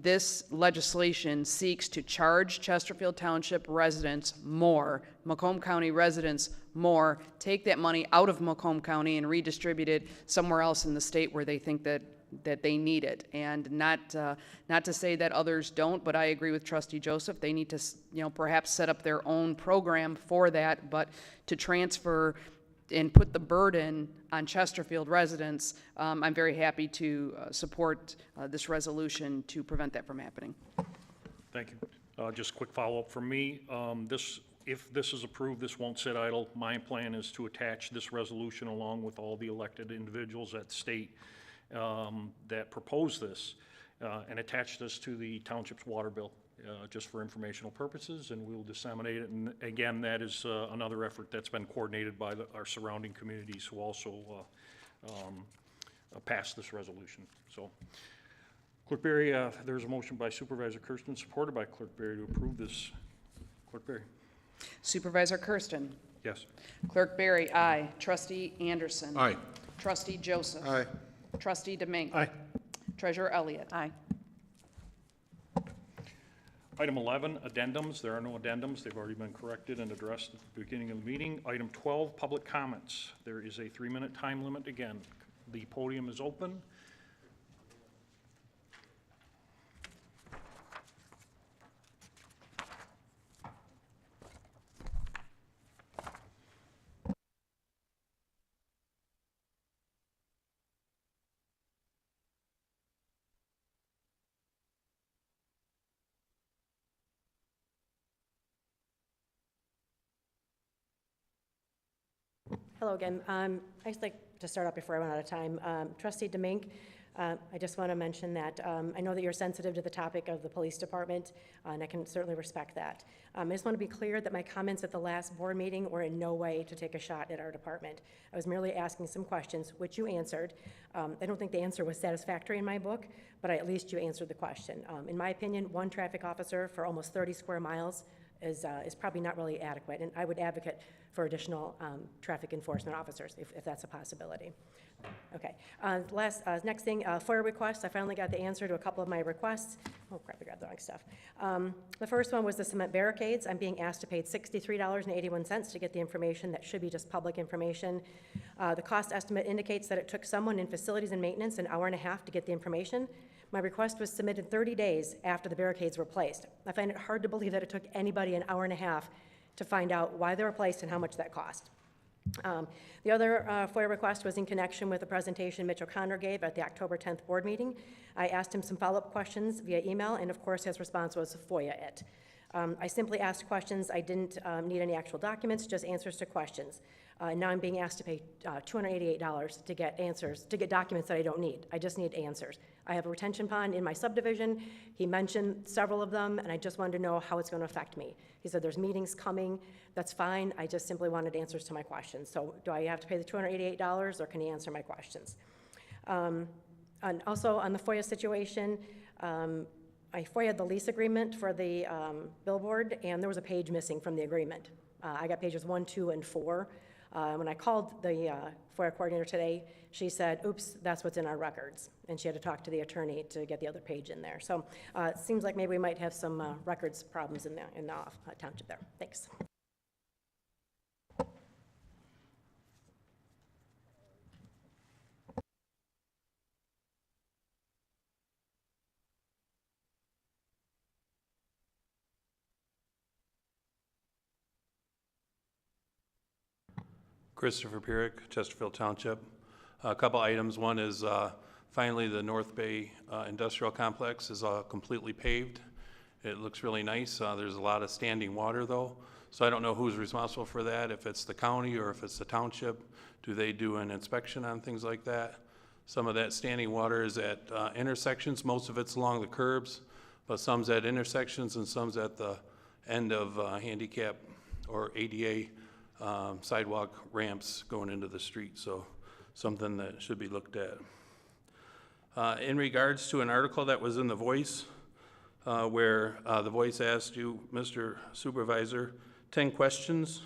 This legislation seeks to charge Chesterfield Township residents more, Macomb County residents more, take that money out of Macomb County and redistribute it somewhere else in the state where they think that they need it. And not to say that others don't, but I agree with Trustee Joseph. They need to, perhaps set up their own program for that, but to transfer and put the burden on Chesterfield residents, I'm very happy to support this resolution to prevent that from happening. Thank you. Just a quick follow-up from me. If this is approved, this won't sit idle. My plan is to attach this resolution along with all the elected individuals at state that propose this and attach this to the township's water bill. Just for informational purposes, and we will disseminate it. And again, that is another effort that's been coordinated by our surrounding communities who also passed this resolution. So, Clerk Berry, there's a motion by Supervisor Kersten, supported by Clerk Berry, to approve this. Clerk Berry. Supervisor Kersten. Yes. Clerk Berry, aye. Trustee Anderson. Aye. Trustee Joseph. Aye. Trustee Domingue. Aye. Treasurer Elliott. Aye. Item 11, addendums. There are no addendums. They've already been corrected and addressed at the beginning of the meeting. Item 12, public comments. There is a 3-minute time limit again. The podium is open. Hello again. I'd just like to start out before I run out of time. Trustee Demink, I just want to mention that I know that you're sensitive to the topic of the police department, and I can certainly respect that. I just want to be clear that my comments at the last board meeting were in no way to take a shot at our department. I was merely asking some questions, which you answered. I don't think the answer was satisfactory in my book, but at least you answered the question. In my opinion, one traffic officer for almost 30 square miles is probably not really adequate, and I would advocate for additional traffic enforcement officers if that's a possibility. Okay, next thing, FOIA requests. I finally got the answer to a couple of my requests. Oh crap, I grabbed the wrong stuff. The first one was the cement barricades. I'm being asked to pay $63.81 to get the information that should be just public information. The cost estimate indicates that it took someone in facilities and maintenance an hour and a half to get the information. My request was submitted 30 days after the barricades were placed. I find it hard to believe that it took anybody an hour and a half to find out why they were placed and how much that cost. The other FOIA request was in connection with the presentation Mitch O'Connor gave at the October 10th board meeting. I asked him some follow-up questions via email, and of course his response was FOIA it. I simply asked questions. I didn't need any actual documents, just answers to questions. Now I'm being asked to pay $288 to get answers, to get documents that I don't need. I just need answers. I have a retention pond in my subdivision. He mentioned several of them, and I just wanted to know how it's going to affect me. He said there's meetings coming. That's fine. I just simply wanted answers to my questions. So do I have to pay the $288, or can he answer my questions? And also on the FOIA situation, I FOIA'd the lease agreement for the billboard, and there was a page missing from the agreement. I got pages 1, 2, and 4. When I called the FOIA coordinator today, she said, oops, that's what's in our records. And she had to talk to the attorney to get the other page in there. So it seems like maybe we might have some records problems in the township there. Thanks. Christopher Pierrick, Chesterfield Township. A couple items. One is finally the North Bay Industrial Complex is completely paved. It looks really nice. There's a lot of standing water though, so I don't know who's responsible for that, if it's the county or if it's the township. Do they do an inspection on things like that? Some of that standing water is at intersections. Most of it's along the curbs, but some's at intersections and some's at the end of handicap or ADA sidewalk ramps going into the street, so something that should be looked at. In regards to an article that was in The Voice, where The Voice asked you, Mr. Supervisor, 10 questions.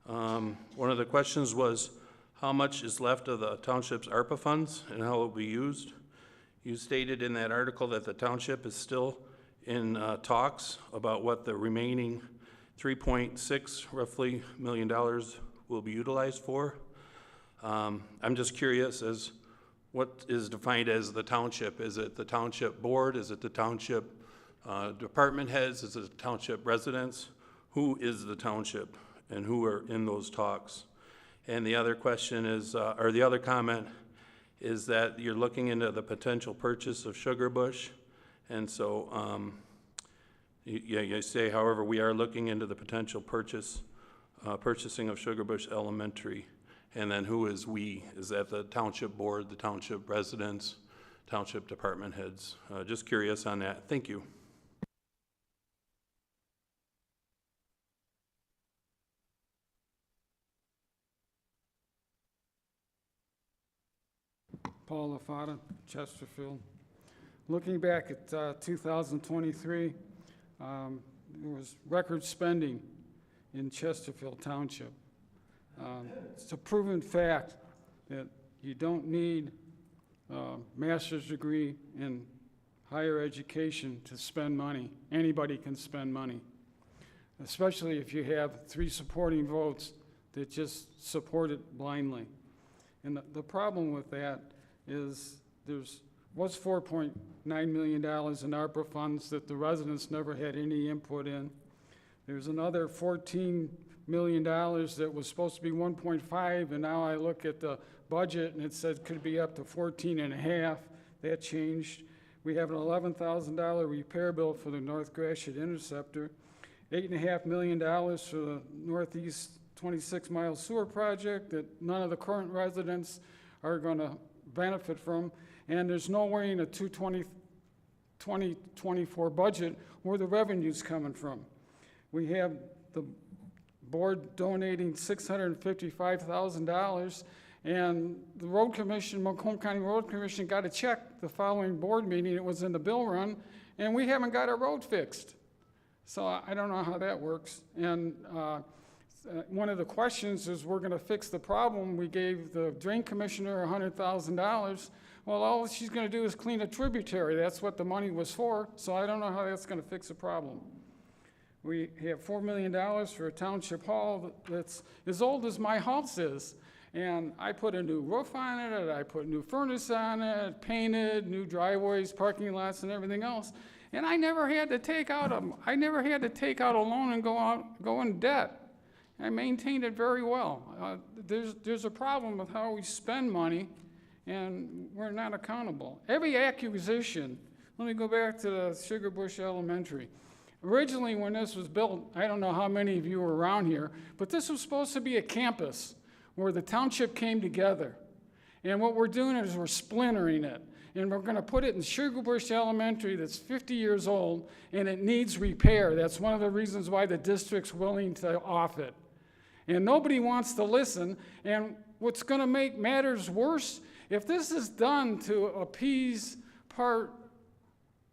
One of the questions was, how much is left of the township's ARPA funds and how it will be used? You stated in that article that the township is still in talks about what the remaining $3.6 roughly million will be utilized for. I'm just curious as what is defined as the township. Is it the township board? Is it the township department heads? Is it the township residents? Who is the township and who are in those talks? And the other question is, or the other comment is that you're looking into the potential purchase of Sugar Bush. And so, you say, however, we are looking into the potential purchasing of Sugar Bush Elementary. And then who is we? Is that the township board, the township residents, township department heads? Just curious on that. Thank you. Paul LaFata, Chesterfield. Looking back at 2023, there was record spending in Chesterfield Township. It's a proven fact that you don't need a master's degree in higher education to spend money. Anybody can spend money, especially if you have 3 supporting votes that just support it blindly. And the problem with that is was $4.9 million in ARPA funds that the residents never had any input in. There's another $14 million that was supposed to be 1.5, and now I look at the budget and it said it could be up to 14.5. That changed. We have an $11,000 repair bill for the North Gratiot Interceptor, $8.5 million for the Northeast 26-mile sewer project that none of the current residents are going to benefit from, and there's no way in a 2024 budget where the revenue's coming from. We have the board donating $655,000, and the road commission, Macomb County Road Commission, got a check the following board meeting. It was in the bill run, and we haven't got our road fixed. So I don't know how that works. And one of the questions is, we're going to fix the problem. We gave the drain commissioner $100,000. Well, all she's going to do is clean a tributary. That's what the money was for. So I don't know how that's going to fix the problem. We have $4 million for a township hall that's as old as my house is. And I put a new roof on it, I put new furnace on it, painted, new driveways, parking lots, and everything else. And I never had to take out a loan and go in debt. I maintained it very well. There's a problem with how we spend money, and we're not accountable. Every acquisition, let me go back to the Sugar Bush Elementary. Originally, when this was built, I don't know how many of you were around here, but this was supposed to be a campus where the township came together. And what we're doing is we're splintering it. And we're going to put it in Sugar Bush Elementary that's 50 years old, and it needs repair. That's one of the reasons why the district's willing to off it. And nobody wants to listen. And what's going to make matters worse, if this is done to appease part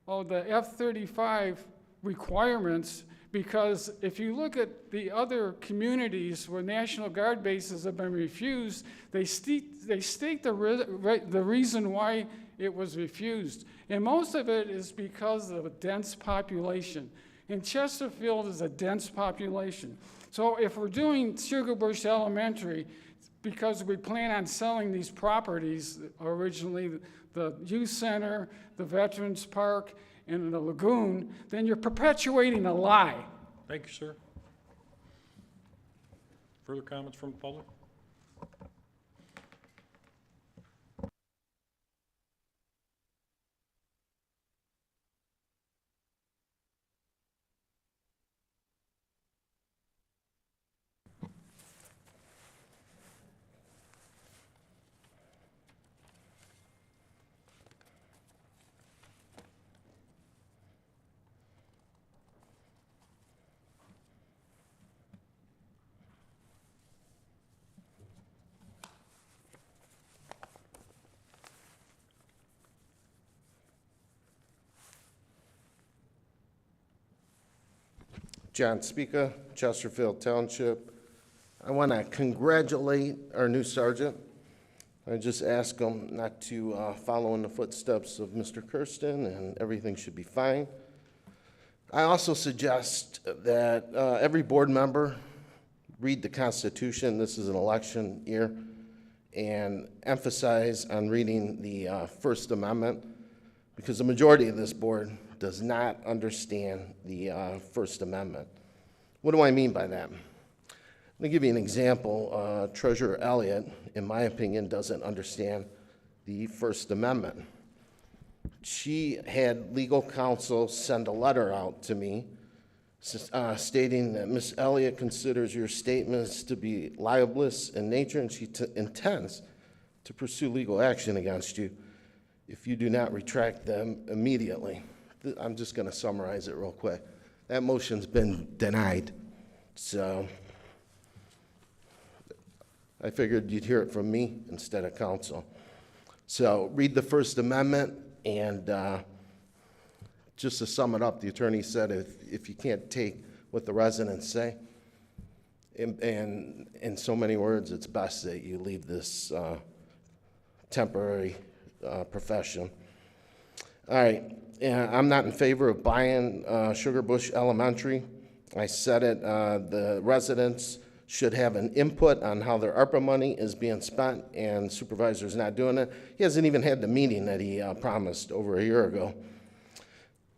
of the F-35 requirements, because if you look at the other communities where National Guard bases have been refused, they state the reason why it was refused. And most of it is because of a dense population. And Chesterfield is a dense population. So if we're doing Sugar Bush Elementary, because we plan on selling these properties, originally the youth center, the Veterans Park, and the lagoon, then you're perpetuating a lie. Thank you, sir. Further comments from the public? John Speaker, Chesterfield Township. I want to congratulate our new sergeant. I just ask him not to follow in the footsteps of Mr. Kersten, and everything should be fine. I also suggest that every board member read the Constitution. This is an election year, and emphasize on reading the First Amendment, because the majority of this board does not understand the First Amendment. What do I mean by that? Let me give you an example. Treasurer Elliott, in my opinion, doesn't understand the First Amendment. She had legal counsel send a letter out to me stating that Ms. Elliott considers your statements to be libelous in nature, and she intends to pursue legal action against you if you do not retract them immediately. I'm just going to summarize it real quick. That motion's been denied, so I figured you'd hear it from me instead of counsel. So read the First Amendment, and just to sum it up, the attorney said if you can't take what the residents say, and in so many words, it's best that you leave this temporary profession. All right, yeah, I'm not in favor of buying Sugar Bush Elementary. I said it, the residents should have an input on how their ARPA money is being spent, and supervisor's not doing it. He hasn't even had the meeting that he promised over a year ago.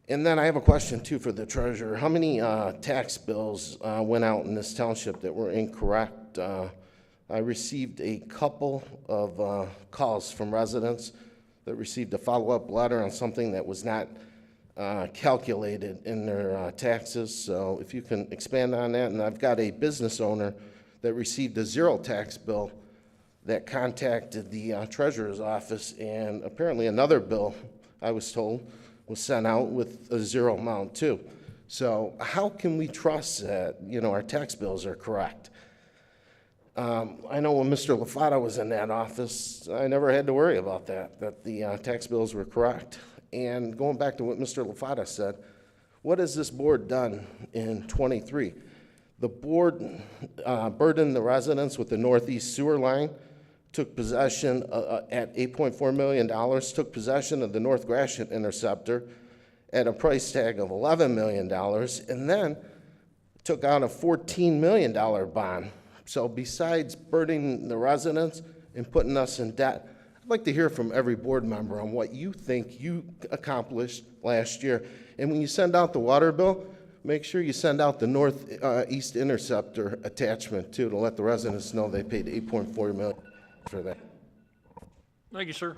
And then I have a question too for the treasurer. How many tax bills went out in this township that were incorrect? I received a couple of calls from residents that received a follow-up letter on something that was not calculated in their taxes. So if you can expand on that. And I've got a business owner that received a zero tax bill that contacted the treasurer's office, and apparently another bill, I was told, was sent out with a zero amount too. So how can we trust that, our tax bills are correct? I know when Mr. LaFata was in that office, I never had to worry about that the tax bills were correct. And going back to what Mr. LaFata said, what has this board done in '23? The board burdened the residents with the northeast sewer line, took possession at $8.4 million, took possession of the North Gratiot Interceptor at a price tag of $11 million, and then took out a $14 million bond. So besides burdening the residents and putting us in debt, I'd like to hear from every board member on what you think you accomplished last year. And when you send out the water bill, make sure you send out the Northeast Interceptor attachment too, to let the residents know they paid $8.4 million for that. Thank you, sir.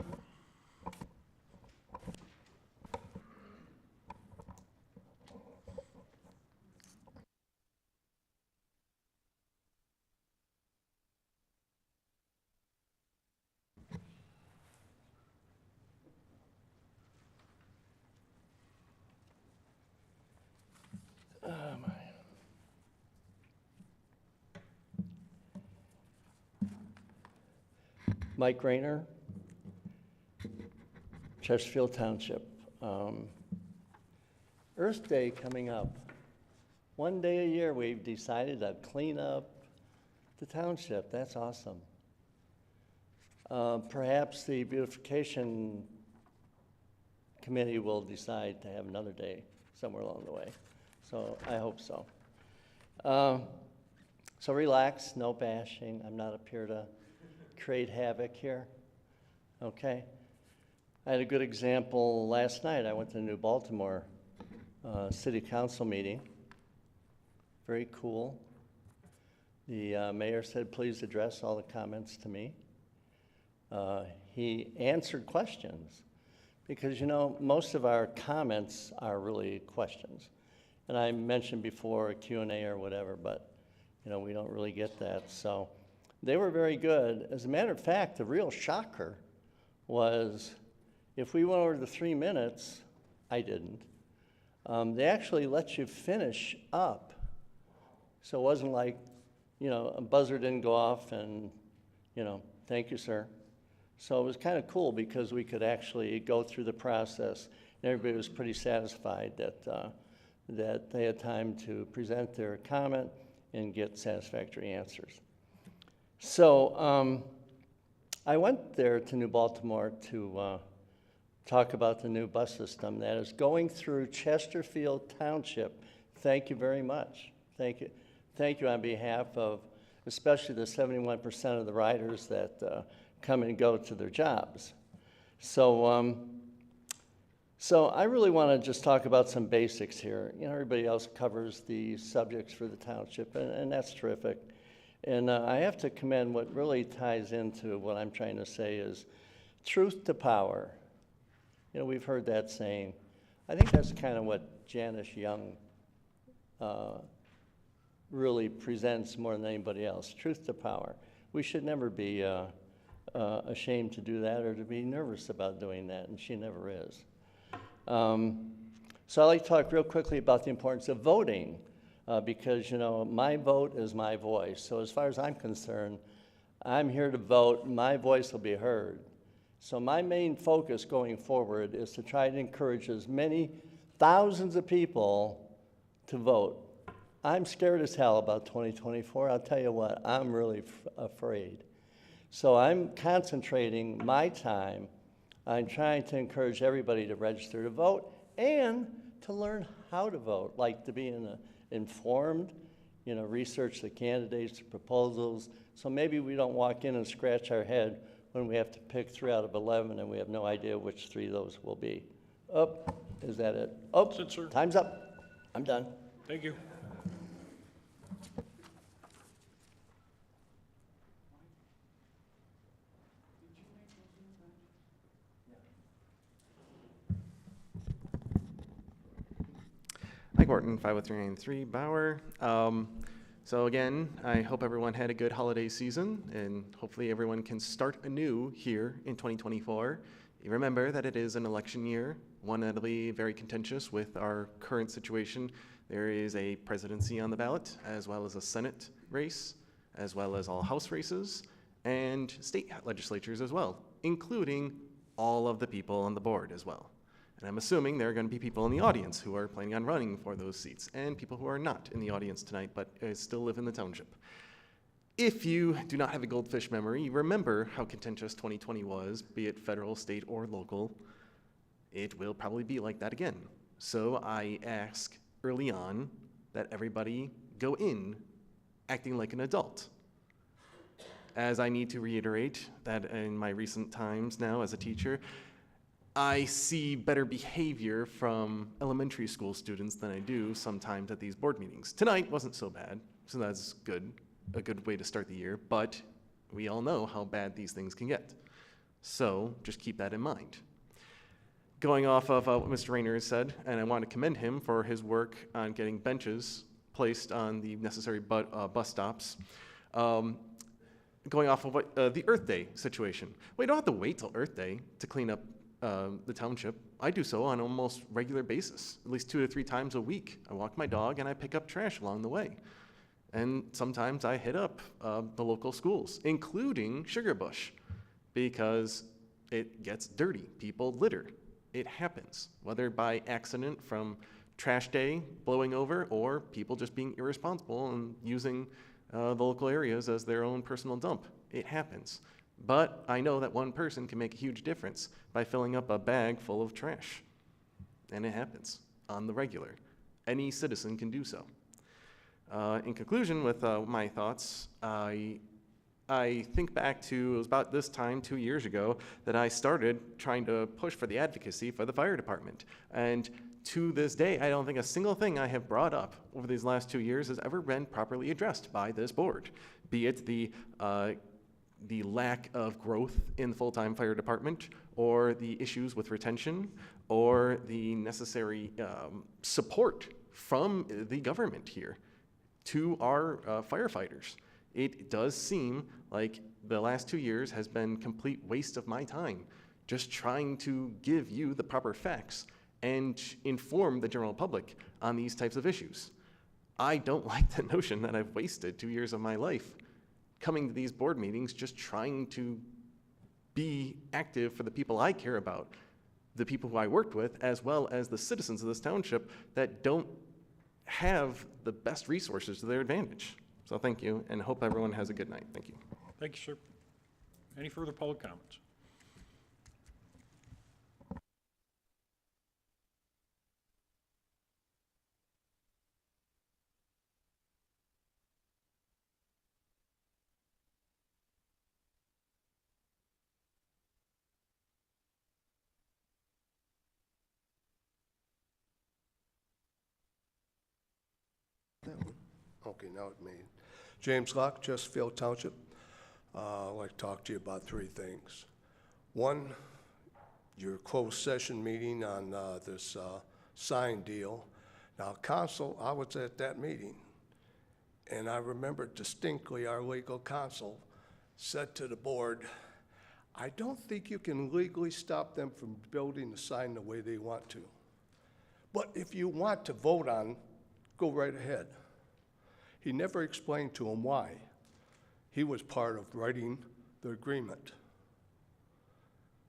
Mike Rayner, Chesterfield Township. Earth Day coming up. One day a year we've decided to clean up the township. That's awesome. Perhaps the beautification committee will decide to have another day somewhere along the way. So I hope so. So relax, no bashing. I'm not up here to create havoc here, okay? I had a good example last night. I went to the New Baltimore City Council meeting. Very cool. The mayor said, please address all the comments to me. He answered questions because, most of our comments are really questions. And I mentioned before a Q&A or whatever, but, we don't really get that, so. They were very good. As a matter of fact, the real shocker was if we went over the 3 minutes, I didn't, they actually let you finish up. So it wasn't like, a buzzer didn't go off and, thank you, sir. So it was kind of cool because we could actually go through the process, and everybody was pretty satisfied that they had time to present their comment and get satisfactory answers. So I went there to New Baltimore to talk about the new bus system that is going through Chesterfield Township. Thank you very much. Thank you. Thank you on behalf of especially the 71% of the riders that come and go to their jobs. So, so I really want to just talk about some basics here. Everybody else covers the subjects for the township, and that's terrific. And I have to commend what really ties into what I'm trying to say is truth to power. We've heard that saying. I think that's kind of what Janice Young really presents more than anybody else, truth to power. We should never be ashamed to do that or to be nervous about doing that, and she never is. So I'd like to talk real quickly about the importance of voting. Because, my vote is my voice. So as far as I'm concerned, I'm here to vote. My voice will be heard. So my main focus going forward is to try to encourage as many thousands of people to vote. I'm scared as hell about 2024. I'll tell you what, I'm really afraid. So I'm concentrating my time I'm trying to encourage everybody to register to vote and to learn how to vote, like to be informed, research the candidates, the proposals. So maybe we don't walk in and scratch our head when we have to pick 3 out of 11 and we have no idea which 3 of those will be. Oh, is that it? Oh, That's it, sir. time's up. I'm done. Thank you. Mike Morton, 50393 Bauer. So again, I hope everyone had a good holiday season, and hopefully everyone can start anew here in 2024. Remember that it is an election year, one that'll be very contentious with our current situation. There is a presidency on the ballot, as well as a Senate race, as well as all House races, and state legislatures as well, including all of the people on the board as well. And I'm assuming there are going to be people in the audience who are planning on running for those seats, and people who are not in the audience tonight but still live in the township. If you do not have a goldfish memory, remember how contentious 2020 was, be it federal, state, or local. It will probably be like that again. So I ask early on that everybody go in acting like an adult. As I need to reiterate that in my recent times now as a teacher, I see better behavior from elementary school students than I do sometimes at these board meetings. Tonight wasn't so bad, so that's good, a good way to start the year, but we all know how bad these things can get. So just keep that in mind. Going off of what Mr. Rayner has said, and I want to commend him for his work on getting benches placed on the necessary bus stops. Going off of what the Earth Day situation. Well, you don't have to wait till Earth Day to clean up the township. I do so on almost regular basis, at least 2 to 3 times a week. I walk my dog and I pick up trash along the way. And sometimes I hit up the local schools, including Sugarbush, because it gets dirty. People litter. It happens, whether by accident from trash day blowing over or people just being irresponsible and using the local areas as their own personal dump. It happens. But I know that one person can make a huge difference by filling up a bag full of trash. And it happens on the regular. Any citizen can do so. In conclusion with my thoughts, I think back to, it was about this time 2 years ago that I started trying to push for the advocacy for the fire department. And to this day, I don't think a single thing I have brought up over these last 2 years has ever been properly addressed by this board, be it the lack of growth in the full-time fire department, or the issues with retention, or the necessary support from the government here to our firefighters. It does seem like the last 2 years has been complete waste of my time, just trying to give you the proper facts and inform the general public on these types of issues. I don't like the notion that I've wasted 2 years of my life coming to these board meetings just trying to be active for the people I care about, the people who I worked with, as well as the citizens of this township that don't have the best resources to their advantage. So thank you, and hope everyone has a good night. Thank you. Thank you, sir. Any further public comments? Okay, now it made. James Locke, Chesterfield Township. I'd like to talk to you about 3 things. One, your closed session meeting on this sign deal. Now, counsel, I was at that meeting, and I remember distinctly our legal counsel said to the board, I don't think you can legally stop them from building the sign the way they want to. But if you want to vote on, go right ahead. He never explained to him why. He was part of writing the agreement.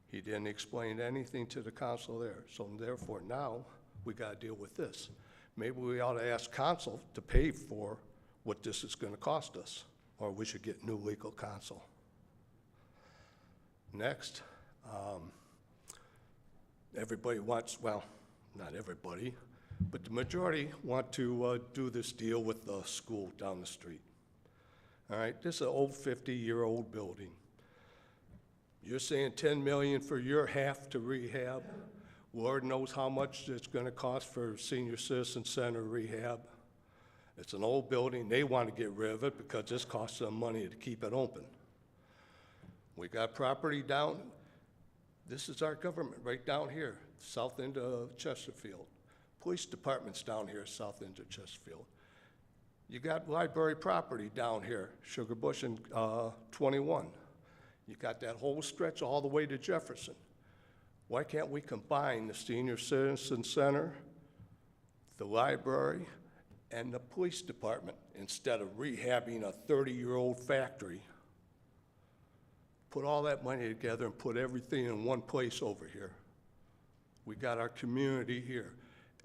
He didn't explain anything to the council there. So therefore now we got to deal with this. Maybe we ought to ask council to pay for what this is going to cost us, or we should get new legal counsel. Next, everybody wants, well, not everybody, but the majority want to do this deal with the school down the street. All right, this is an old 50-year-old building. You're saying 10 million for your half to rehab? Lord knows how much it's gonna cost for Senior Citizen Center rehab. It's an old building, they want to get rid of it because this costs them money to keep it open. We got property down, this is our government right down here, south end of Chesterfield. Police department's down here, south end of Chesterfield. You got library property down here, Sugar Bush and 21. You got that whole stretch all the way to Jefferson. Why can't we combine the Senior Citizen Center, the library, and the police department instead of rehabbing a 30-year-old factory? Put all that money together and put everything in one place over here. We got our community here.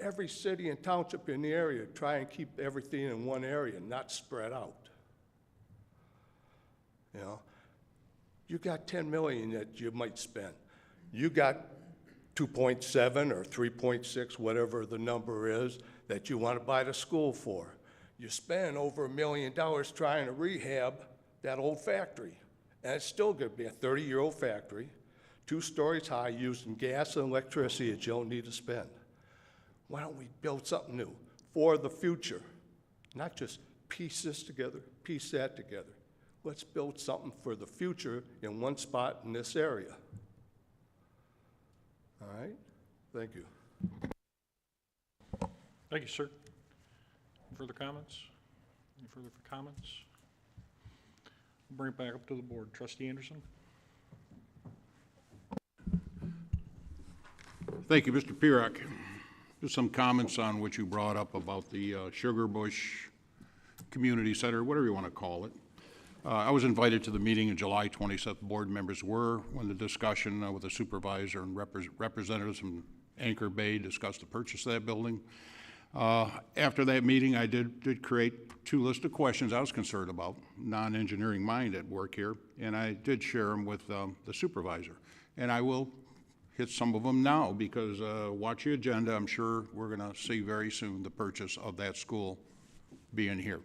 Every city and township in the area try and keep everything in one area, not spread out. You know, you got 10 million that you might spend. You got 2.7 or 3.6, whatever the number is, that you want to buy the school for. You spend over $1 million trying to rehab that old factory. And it's still going to be a 30-year-old factory, 2 stories high, using gas and electricity that you don't need to spend. Why don't we build something new for the future? Not just piece this together, piece that together. Let's build something for the future in one spot in this area. All right? Thank you. Thank you, sir. Further comments? Any further comments? We'll bring it back up to the board. Trustee Anderson? Thank you, Mr. Pirok. Just some comments on what you brought up about the Sugar Bush Community Center, whatever you want to call it. I was invited to the meeting in July 27th. Board members were when the discussion with the supervisor and representatives from Anchor Bay discussed the purchase of that building. After that meeting, I did create 2 lists of questions I was concerned about, non-engineering mind at work here, and I did share them with the supervisor. And I will hit some of them now because watch the agenda. I'm sure we're going to see very soon the purchase of that school being here.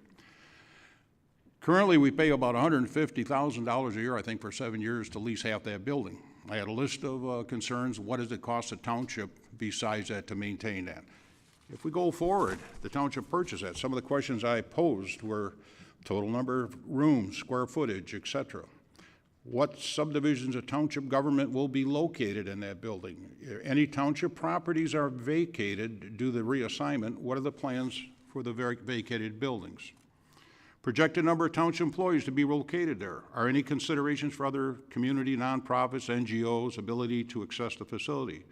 Currently, we pay about $150,000 a year, I think, for 7 years to lease half that building. I had a list of concerns. What does it cost the township besides that to maintain that? If we go forward, the township purchase that. Some of the questions I posed were total number of rooms, square footage, et cetera. What subdivisions of township government will be located in that building? Any township properties are vacated due to the reassignment. What are the plans for the vacated buildings? Projected number of township employees to be located there. Are any considerations for other community nonprofits, NGOs, ability to access the facility?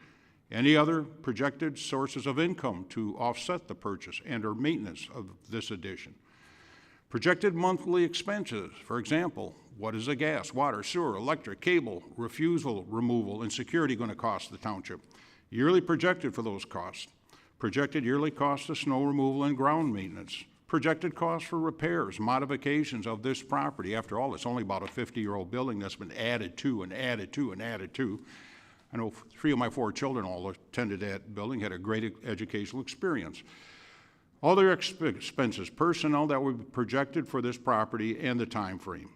Any other projected sources of income to offset the purchase and or maintenance of this addition? Projected monthly expenses, for example, what is the gas, water, sewer, electric, cable, refusal removal, and security going to cost the township? Yearly projected for those costs. Projected yearly cost of snow removal and ground maintenance. Projected costs for repairs, modifications of this property. After all, it's only about a 50-year-old building that's been added to and added to and added to. I know 3 of my 4 children all attended that building, had a great educational experience. Other expenses, personnel that were projected for this property and the time frame.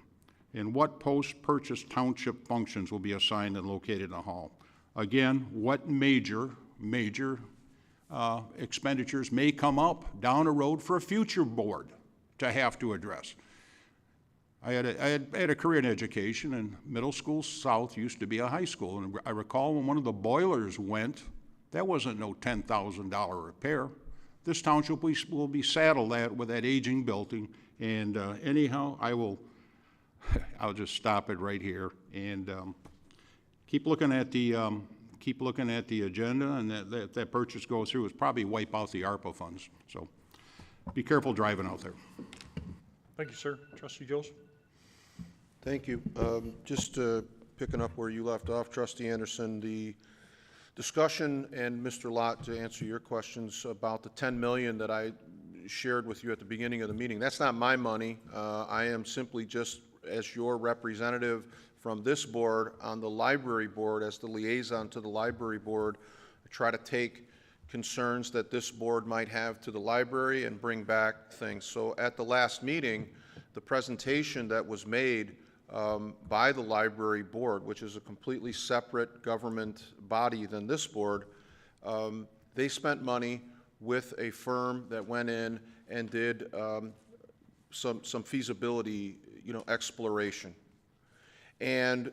And what post-purchase township functions will be assigned and located in the hall. Again, what major expenditures may come up down the road for a future board to have to address. I had a career in education, and Middle School South used to be a high school, and I recall when one of the boilers went, that wasn't no $10,000 repair. This township will be saddled with that aging building, and anyhow, I'll just stop it right here and keep looking at the agenda, and that purchase goes through, it's probably wipe out the ARPA funds. So be careful driving out there. Thank you, sir. Trustee Joseph? Thank you. Just picking up where you left off, Trustee Anderson, the discussion, and Mr. Lott, to answer your questions about the $10 million that I shared with you at the beginning of the meeting. That's not my money. I am simply just, as your representative from this board on the library board, as the liaison to the library board, I try to take concerns that this board might have to the library and bring back things. So at the last meeting, the presentation that was made by the library board, which is a completely separate government body than this board, they spent money with a firm that went in and did some feasibility, exploration. And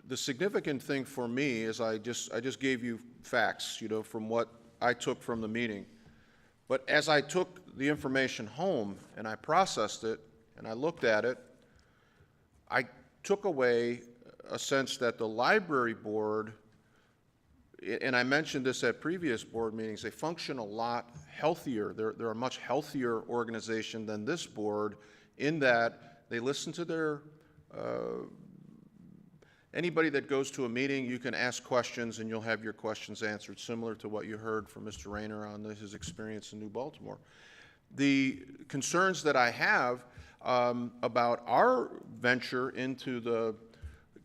the significant thing for me is I just gave you facts, from what I took from the meeting. But as I took the information home and I processed it and I looked at it, I took away a sense that the library board, and I mentioned this at previous board meetings, they function a lot healthier. They're a much healthier organization than this board in that they listen to their, anybody that goes to a meeting, you can ask questions and you'll have your questions answered, similar to what you heard from Mr. Rayner on his experience in New Baltimore. The concerns that I have about our venture into the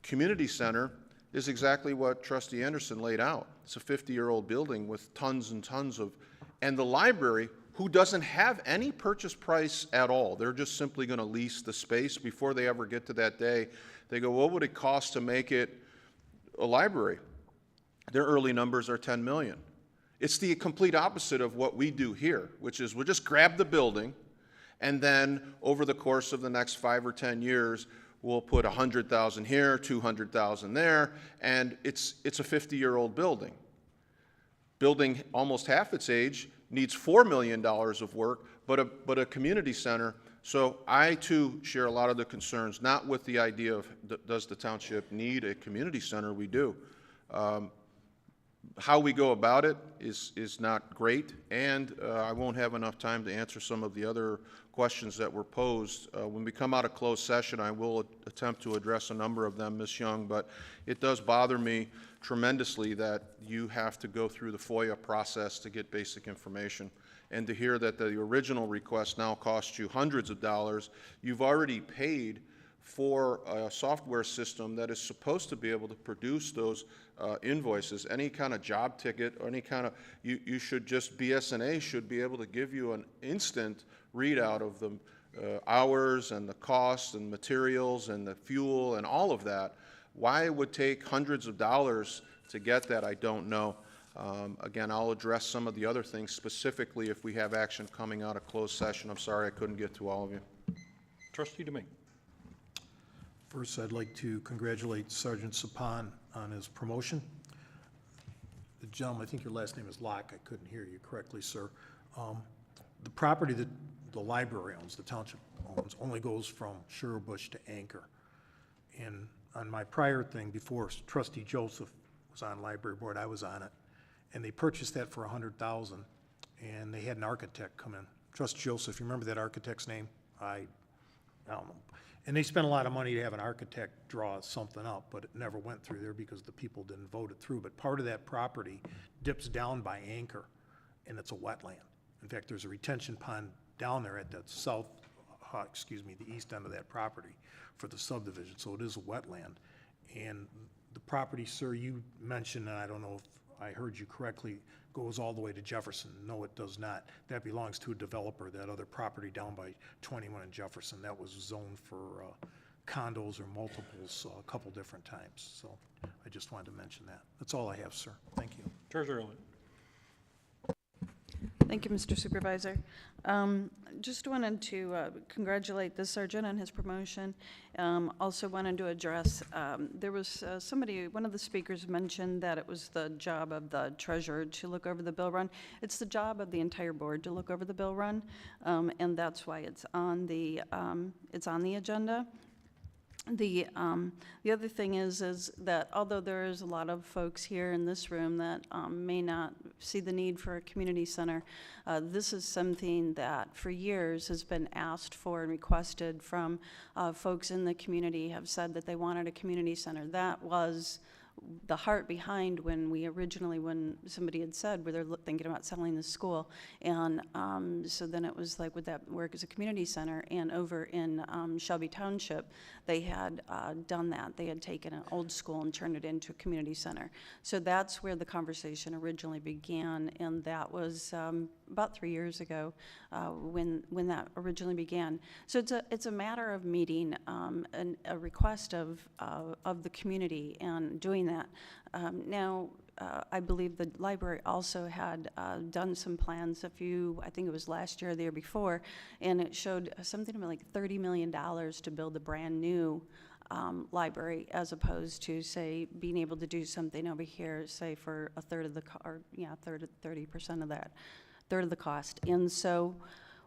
community center is exactly what Trustee Anderson laid out. It's a 50-year-old building with tons and tons of, and the library, who doesn't have any purchase price at all. They're just simply going to lease the space before they ever get to that day. They go, what would it cost to make it a library? Their early numbers are 10 million. It's the complete opposite of what we do here, which is we'll just grab the building, and then over the course of the next 5 or 10 years, we'll put 100,000 here, 200,000 there, and it's a 50-year-old building. Building almost half its age needs $4 million of work, but a community center. So I too share a lot of the concerns, not with the idea of does the township need a community center? We do. How we go about it is not great, and I won't have enough time to answer some of the other questions that were posed. When we come out of closed session, I will attempt to address a number of them, Ms. Young, but it does bother me tremendously that you have to go through the FOIA process to get basic information. And to hear that the original request now costs you hundreds of dollars, you've already paid for a software system that is supposed to be able to produce those invoices. Any kind of job ticket or any kind of, you should just, BS&A should be able to give you an instant readout of the hours and the costs and materials and the fuel and all of that. Why it would take hundreds of dollars to get that, I don't know. Again, I'll address some of the other things specifically if we have action coming out of closed session. I'm sorry I couldn't get to all of you. Trustee Deming. First, I'd like to congratulate Sergeant Suppon on his promotion. The gentleman, I think your last name is Locke. I couldn't hear you correctly, sir. The property that the library owns, the township owns, only goes from Sherbush to Anchor. And on my prior thing, before Trustee Joseph was on library board, I was on it, and they purchased that for $100,000, and they had an architect come in. Trustee Joseph, you remember that architect's name? I don't know. And they spent a lot of money to have an architect draw something up, but it never went through there because the people didn't vote it through. But part of that property dips down by Anchor, and it's a wetland. In fact, there's a retention pond down there at that the east end of that property for the subdivision, so it is a wetland. And the property, sir, you mentioned, and I don't know if I heard you correctly, goes all the way to Jefferson. No, it does not. That belongs to a developer, that other property down by 21 in Jefferson. That was zoned for condos or multiples a couple different times. So I just wanted to mention that. That's all I have, sir. Thank you. Treasurer Elliott. Thank you, Mr. Supervisor. Just wanted to congratulate the sergeant on his promotion. Also wanted to address, there was somebody, one of the speakers mentioned that it was the job of the treasurer to look over the bill run. It's the job of the entire board to look over the bill run, and that's why it's on the agenda. The other thing is that although there is a lot of folks here in this room that may not see the need for a community center, this is something that for years has been asked for and requested from folks in the community have said that they wanted a community center. That was the heart behind when somebody had said where they're thinking about selling the school. And so then it was like, would that work as a community center? And over in Shelby Township, they had done that. They had taken an old school and turned it into a community center. So that's where the conversation originally began, and that was about 3 years ago when that originally began. So it's a matter of meeting a request of the community and doing that. Now, I believe the library also had done some plans I think it was last year or the year before, and it showed something like $30 million to build a brand new library, as opposed to, say, being able to do something over here, say, for a third of the, 30% of that, third of the cost. And so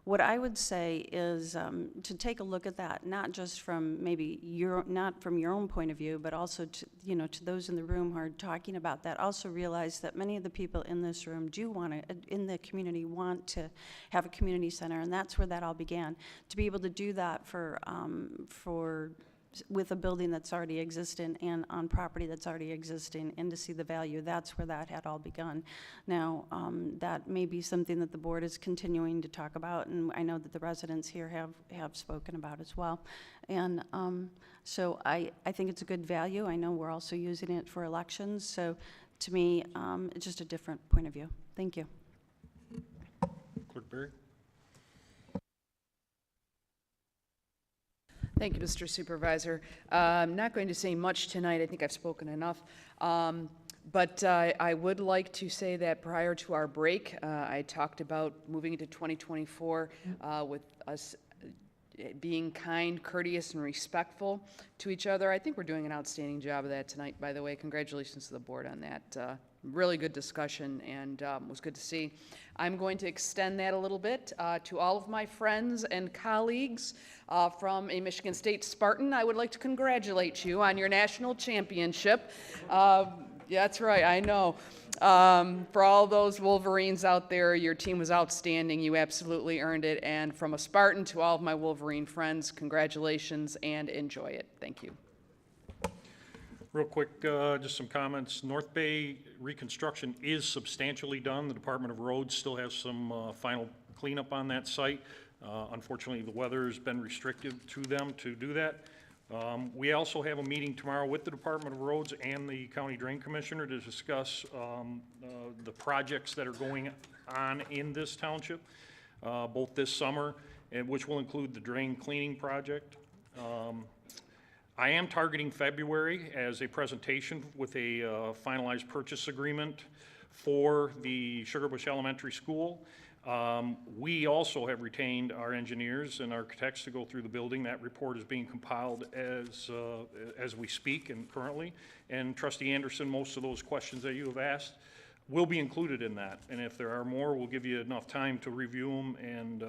what I would say is to take a look at that, not just from maybe not from your own point of view, but also to, to those in the room who are talking about that. Also realize that many of the people in this room in the community want to have a community center, and that's where that all began. To be able to do that with a building that's already existing and on property that's already existing, and to see the value, that's where that had all begun. Now, that may be something that the board is continuing to talk about, and I know that the residents here have spoken about as well. And so I think it's a good value. I know we're also using it for elections, so to me, it's just a different point of view. Thank you. Clerk Berry? Thank you, Mr. Supervisor. I'm not going to say much tonight. I think I've spoken enough. But I would like to say that prior to our break, I talked about moving into 2024 with us being kind, courteous, and respectful to each other. I think we're doing an outstanding job of that tonight, by the way. Congratulations to the board on that. Really good discussion, and it was good to see. I'm going to extend that a little bit to all of my friends and colleagues from a Michigan State Spartan. I would like to congratulate you on your national championship. That's right, I know. For all those Wolverines out there, your team was outstanding. You absolutely earned it. And from a Spartan to all of my Wolverine friends, congratulations and enjoy it. Thank you. Real quick, just some comments. North Bay reconstruction is substantially done. The Department of Roads still has some final cleanup on that site. Unfortunately, the weather's been restricted to them to do that. We also have a meeting tomorrow with the Department of Roads and the County Drain Commissioner to discuss the projects that are going on in this township, both this summer, and which will include the drain cleaning project. I am targeting February as a presentation with a finalized purchase agreement for the Sugar Bush Elementary School. We also have retained our engineers and architects to go through the building. That report is being compiled as we speak and currently. And Trustee Anderson, most of those questions that you have asked will be included in that. And if there are more, we'll give you enough time to review them and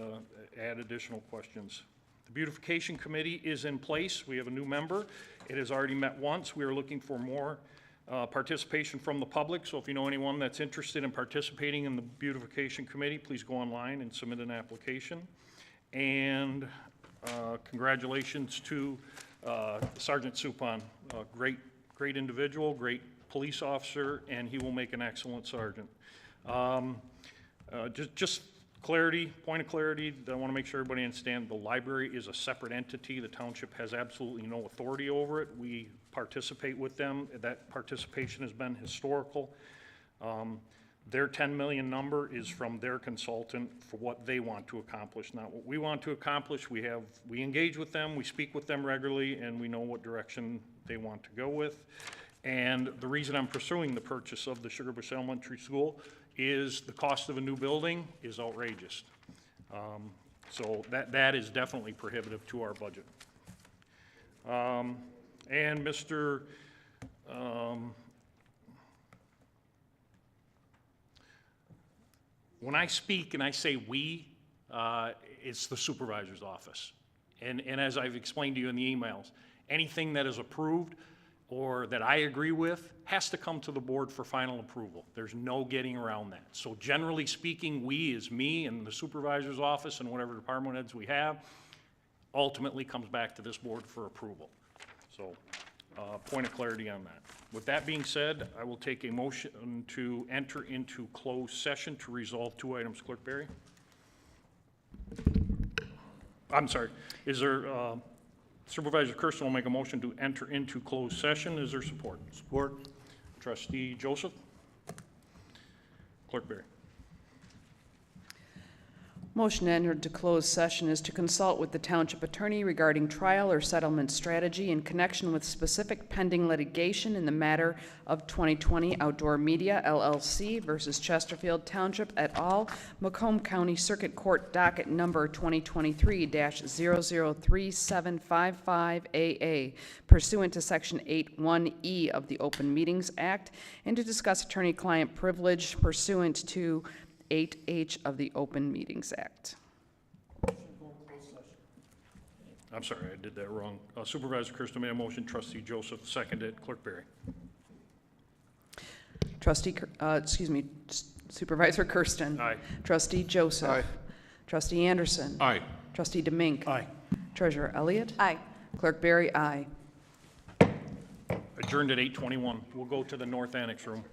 add additional questions. The Beautification Committee is in place. We have a new member. It has already met once. We are looking for more participation from the public. So if you know anyone that's interested in participating in the Beautification Committee, please go online and submit an application. And congratulations to Sergeant Suppon. Great individual, great police officer, and he will make an excellent sergeant. Just clarity, point of clarity, I want to make sure everybody understands the library is a separate entity. The township has absolutely no authority over it. We participate with them. That participation has been historical. Their 10 million number is from their consultant for what they want to accomplish, not what we want to accomplish. We engage with them, we speak with them regularly, and we know what direction they want to go with. And the reason I'm pursuing the purchase of the Sugar Bush Elementary School is the cost of a new building is outrageous. So that is definitely prohibitive to our budget. And Mr. When I speak and I say we, it's the supervisor's office. And as I've explained to you in the emails, anything that is approved or that I agree with has to come to the board for final approval. There's no getting around that. So generally speaking, we is me and the supervisor's office and whatever department heads we have, ultimately comes back to this board for approval. So Point of clarity on that. With that being said, I will take a motion to enter into closed session to resolve 2 items. Clerk Berry? I'm sorry. Is there, Supervisor Kersten will make a motion to enter into closed session. Is there support? Support. Trustee Joseph? Clerk Berry? Motion to enter into closed session is to consult with the township attorney regarding trial or settlement strategy in connection with specific pending litigation in the matter of 2020 Outdoor Media LLC versus Chesterfield Township et al., Macomb County Circuit Court docket number 2023-003755AA, pursuant to Section 8(1)E of the Open Meetings Act, and to discuss attorney-client privilege pursuant to 8H of the Open Meetings Act. I'm sorry, I did that wrong. Supervisor Kersten made a motion. Trustee Joseph seconded. Clerk Berry? Supervisor Kersten. Aye. Trustee Joseph. Aye. Trustee Anderson. Aye. Trustee DeMink. Aye. Treasurer Elliott. Aye. Clerk Berry, aye. Adjourned at 8:21. We'll go to the North Annex Room.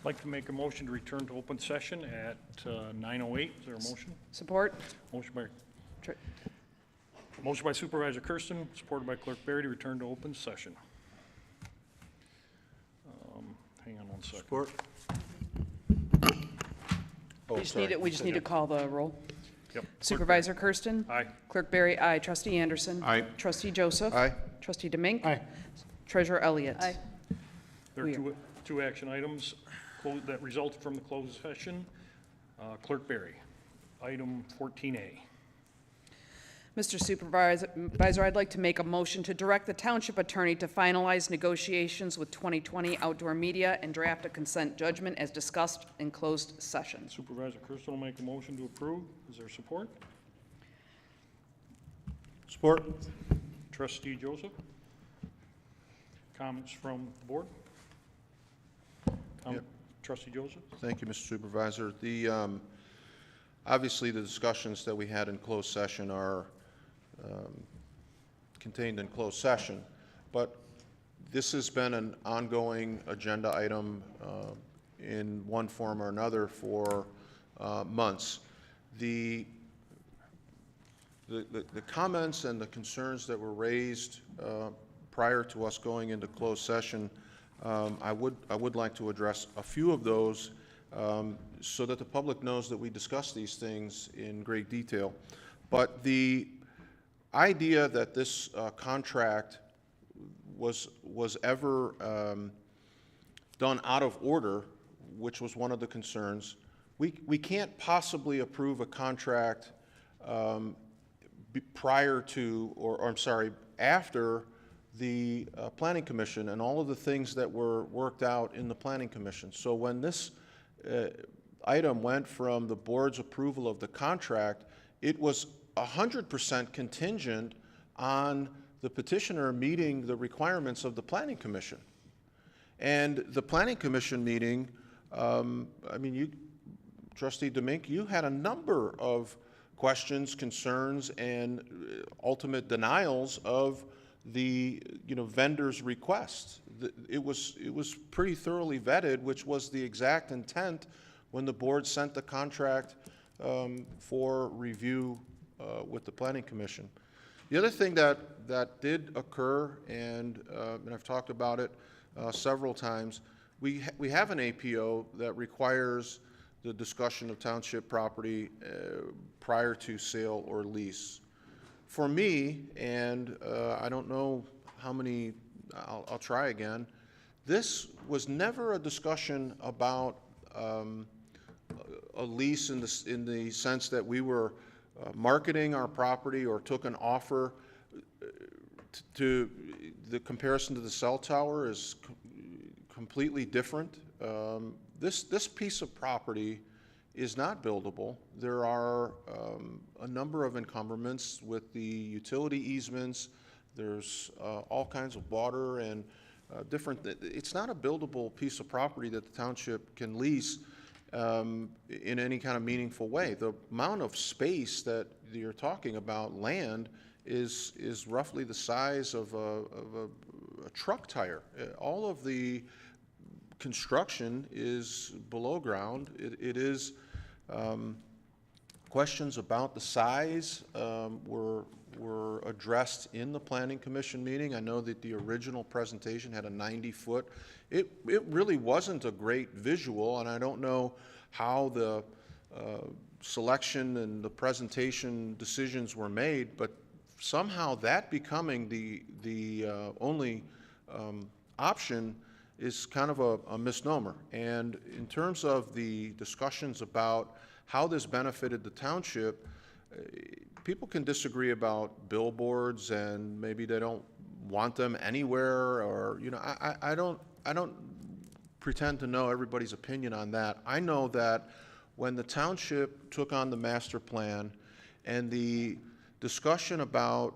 like to make a motion to return to open session at 9:08. Is there a motion? Support? Motion by Supervisor Kersten, supported by Clerk Barry to return to open session. Hang on one second. Support. We just need to call the roll. Yep. Supervisor Kersten? Aye. Clerk Barry, aye. Trustee Anderson? Aye. Trustee Joseph? Aye. Trustee Demink? Aye. Treasurer Elliott? Aye. There are two action items that resulted from the closed session. Clerk Barry, item 14A. Mr. Supervisor, I'd like to make a motion to direct the Township Attorney to finalize negotiations with 2020 Outdoor Media and draft a consent judgment as discussed in closed session. Supervisor Kersten will make a motion to approve. Is there support? Support. Trustee Joseph? Comments from the board? Yep. Trustee Joseph? Thank you, Mr. Supervisor. Obviously, the discussions that we had in closed session are contained in closed session, but this has been an ongoing agenda item in one form or another for months. The comments and the concerns that were raised prior to us going into closed session, I would like to address a few of those so that the public knows that we discuss these things in great detail. But the idea that this contract was ever done out of order, which was one of the concerns, we can't possibly approve a contract prior to, or I'm sorry, after the Planning Commission and all of the things that were worked out in the Planning Commission. So when this item went from the board's approval of the contract, it was 100% contingent on the petitioner meeting the requirements of the Planning Commission. And the Planning Commission meeting, Trustee Demink, you had a number of questions, concerns, and ultimate denials of the vendor's request. It was pretty thoroughly vetted, which was the exact intent when the board sent the contract for review with the Planning Commission. The other thing that did occur, and I've talked about it several times, we have an APO that requires the discussion of township property prior to sale or lease. For me, and I don't know how many, I'll try again, this was never a discussion about a lease in the sense that we were marketing our property or took an offer to the comparison to the cell tower is completely different. This piece of property is not buildable. There are a number of encumbrments with the utility easements. There's all kinds of water and it's not a buildable piece of property that the township can lease in any kind of meaningful way. The amount of space that you're talking about, land, is roughly the size of a truck tire. All of the construction is below ground. It is questions about the size were addressed in the Planning Commission meeting. I know that the original presentation had a 90-foot. It really wasn't a great visual, and I don't know how the selection and the presentation decisions were made, but somehow that becoming the only option is kind of a misnomer. And in terms of the discussions about how this benefited the township, people can disagree about billboards and maybe they don't want them anywhere, or I don't pretend to know everybody's opinion on that. I know that when the township took on the master plan and the discussion about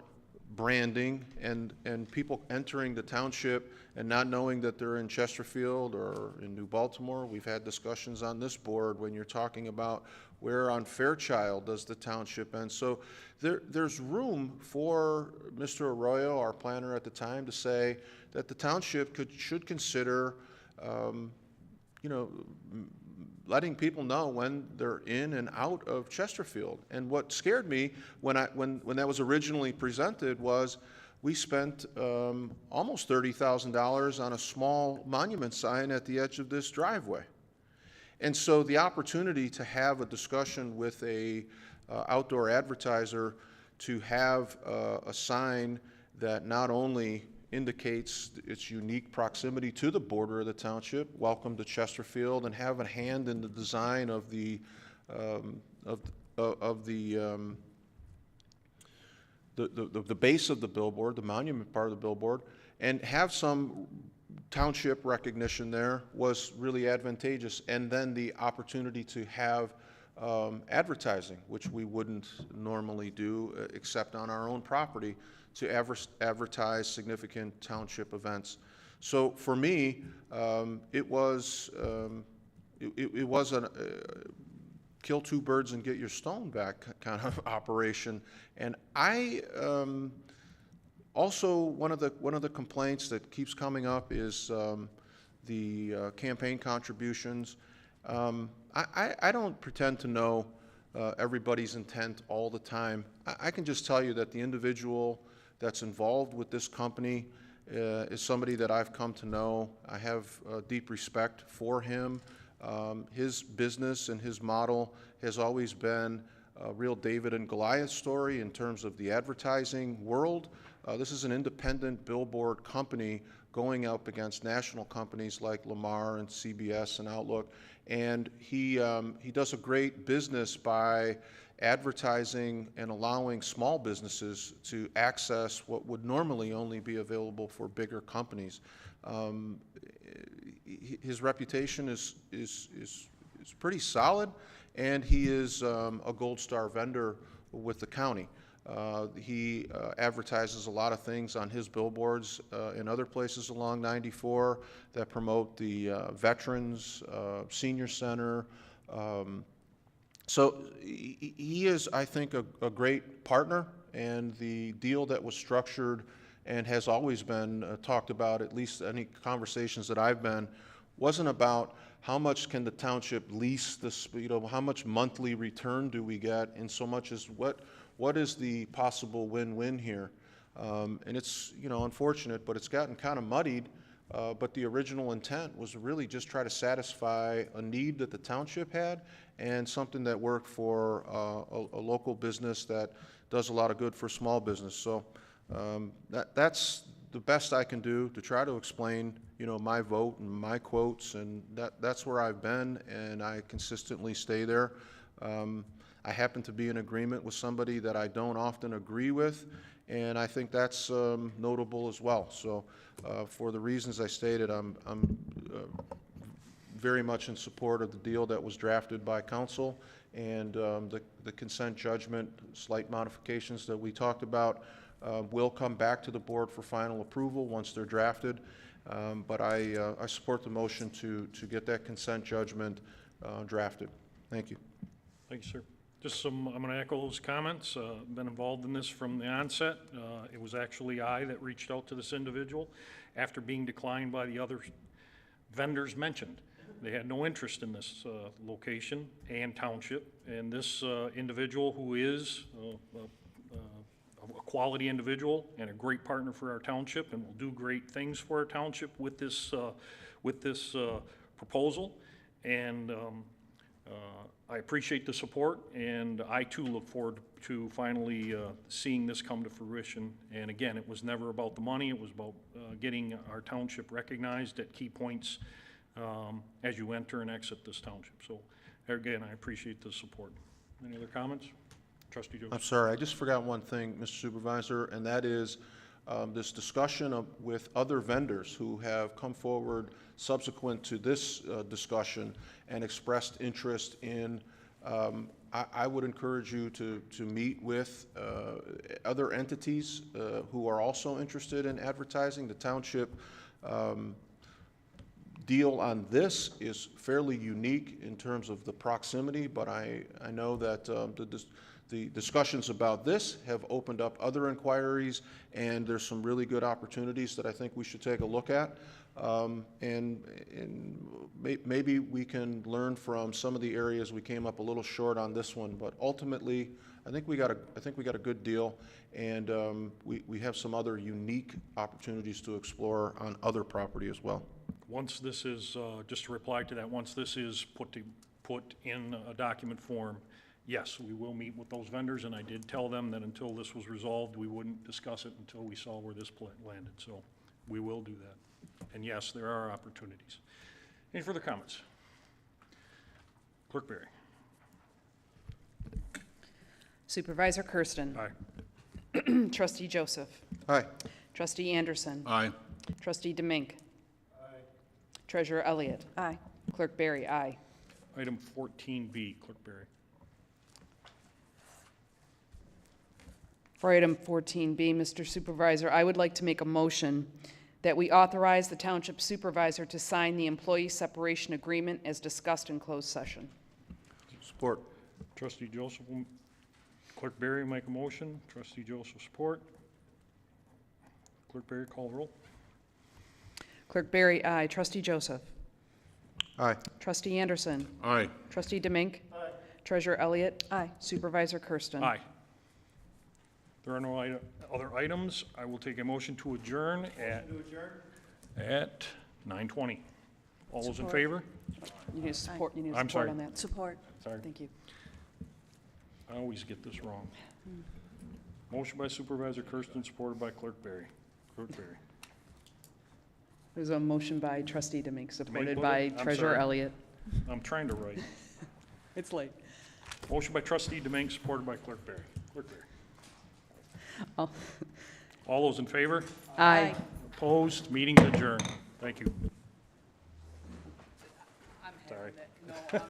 branding and people entering the township and not knowing that they're in Chesterfield or in New Baltimore. We've had discussions on this board when you're talking about where on Fairchild does the township end. So there's room for Mr. Arroyo, our planner at the time, to say that the township should consider letting people know when they're in and out of Chesterfield. And what scared me when that was originally presented was we spent almost $30,000 on a small monument sign at the edge of this driveway. And so the opportunity to have a discussion with a outdoor advertiser, to have a sign that not only indicates its unique proximity to the border of the township, welcome to Chesterfield, and have a hand in the design of the base of the billboard, the monument part of the billboard, and have some township recognition there was really advantageous. And then the opportunity to have advertising, which we wouldn't normally do except on our own property, to advertise significant township events. So for me, it was a kill two birds and get your stone back kind of operation. And I also, one of the complaints that keeps coming up is the campaign contributions. I don't pretend to know everybody's intent all the time. I can just tell you that the individual that's involved with this company is somebody that I've come to know. I have deep respect for him. His business and his model has always been a real David and Goliath story in terms of the advertising world. This is an independent billboard company going up against national companies like Lamar and CBS and Outlook. And he does a great business by advertising and allowing small businesses to access what would normally only be available for bigger companies. His reputation is pretty solid, and he is a Gold Star vendor with the county. He advertises a lot of things on his billboards in other places along 94 that promote the Veterans Senior Center. So he is, I think, a great partner, and the deal that was structured and has always been talked about, at least any conversations that I've been, wasn't about how much can the township lease this, how much monthly return do we get, in so much as what is the possible win-win here. And it's, unfortunate, but it's gotten kind of muddied. But the original intent was really just try to satisfy a need that the township had, and something that worked for a local business that does a lot of good for small business. So that's the best I can do to try to explain, my vote and my quotes, and that's where I've been, and I consistently stay there. I happen to be in agreement with somebody that I don't often agree with, and I think that's notable as well. So for the reasons I stated, I'm very much in support of the deal that was drafted by council, and the consent judgment, slight modifications that we talked about, will come back to the board for final approval once they're drafted. But I support the motion to get that consent judgment drafted. Thank you. Thank you, sir. I'm going to echo those comments. Been involved in this from the onset. It was actually I that reached out to this individual after being declined by the other vendors mentioned. They had no interest in this location and township. And this individual, who is a quality individual and a great partner for our township, and will do great things for our township with this proposal. And I appreciate the support, and I too look forward to finally seeing this come to fruition. And again, it was never about the money. It was about getting our township recognized at key points as you enter and exit this township. So again, I appreciate the support. Any other comments? Trustee Jones. I'm sorry, I just forgot one thing, Mr. Supervisor, and that is this discussion with other vendors who have come forward subsequent to this discussion and expressed interest in. I would encourage you to meet with other entities who are also interested in advertising. The township deal on this is fairly unique in terms of the proximity, but I know that the discussions about this have opened up other inquiries, and there's some really good opportunities that I think we should take a look at. And maybe we can learn from some of the areas we came up a little short on this one, but ultimately, I think we got a good deal, and we have some other unique opportunities to explore on other property as well. Once this is, just to reply to that, once this is put in a document form, yes, we will meet with those vendors, and I did tell them that until this was resolved, we wouldn't discuss it until we saw where this landed, so we will do that. And yes, there are opportunities. Any further comments? Clerk Berry. Supervisor Kersten. Aye. Trustee Joseph. Aye. Trustee Anderson. Aye. Trustee Demink. Treasurer Elliott. Aye. Clerk Berry, aye. Item 14B, Clerk Berry. For item 14B, Mr. Supervisor, I would like to make a motion that we authorize the Township Supervisor to sign the employee separation agreement as discussed in closed session. Support. Trustee Joseph, Clerk Berry make a motion. Trustee Joseph support. Clerk Berry, call the roll. Clerk Berry, aye. Trustee Joseph. Aye. Trustee Anderson. Aye. Trustee Demink. Aye. Treasurer Elliott. Aye. Supervisor Kersten. Aye. There are no other items. I will take a motion to adjourn at 9:20. All those in Support. favor? You need support, you need I'm support sorry. on that. Support. Sorry, Thank you. I always get this wrong. Motion by Supervisor Kersten, supported by Clerk Berry. Clerk Berry. There's a motion by Trustee Demink, supported put by it? I'm Treasurer sorry. Elliott. I'm trying to write. It's late. Motion by Trustee Demink, supported by Clerk Berry. Clerk Berry. Oh. All those in favor? Aye. Opposed? Meeting's adjourned. Thank you. I'm Sorry. having it.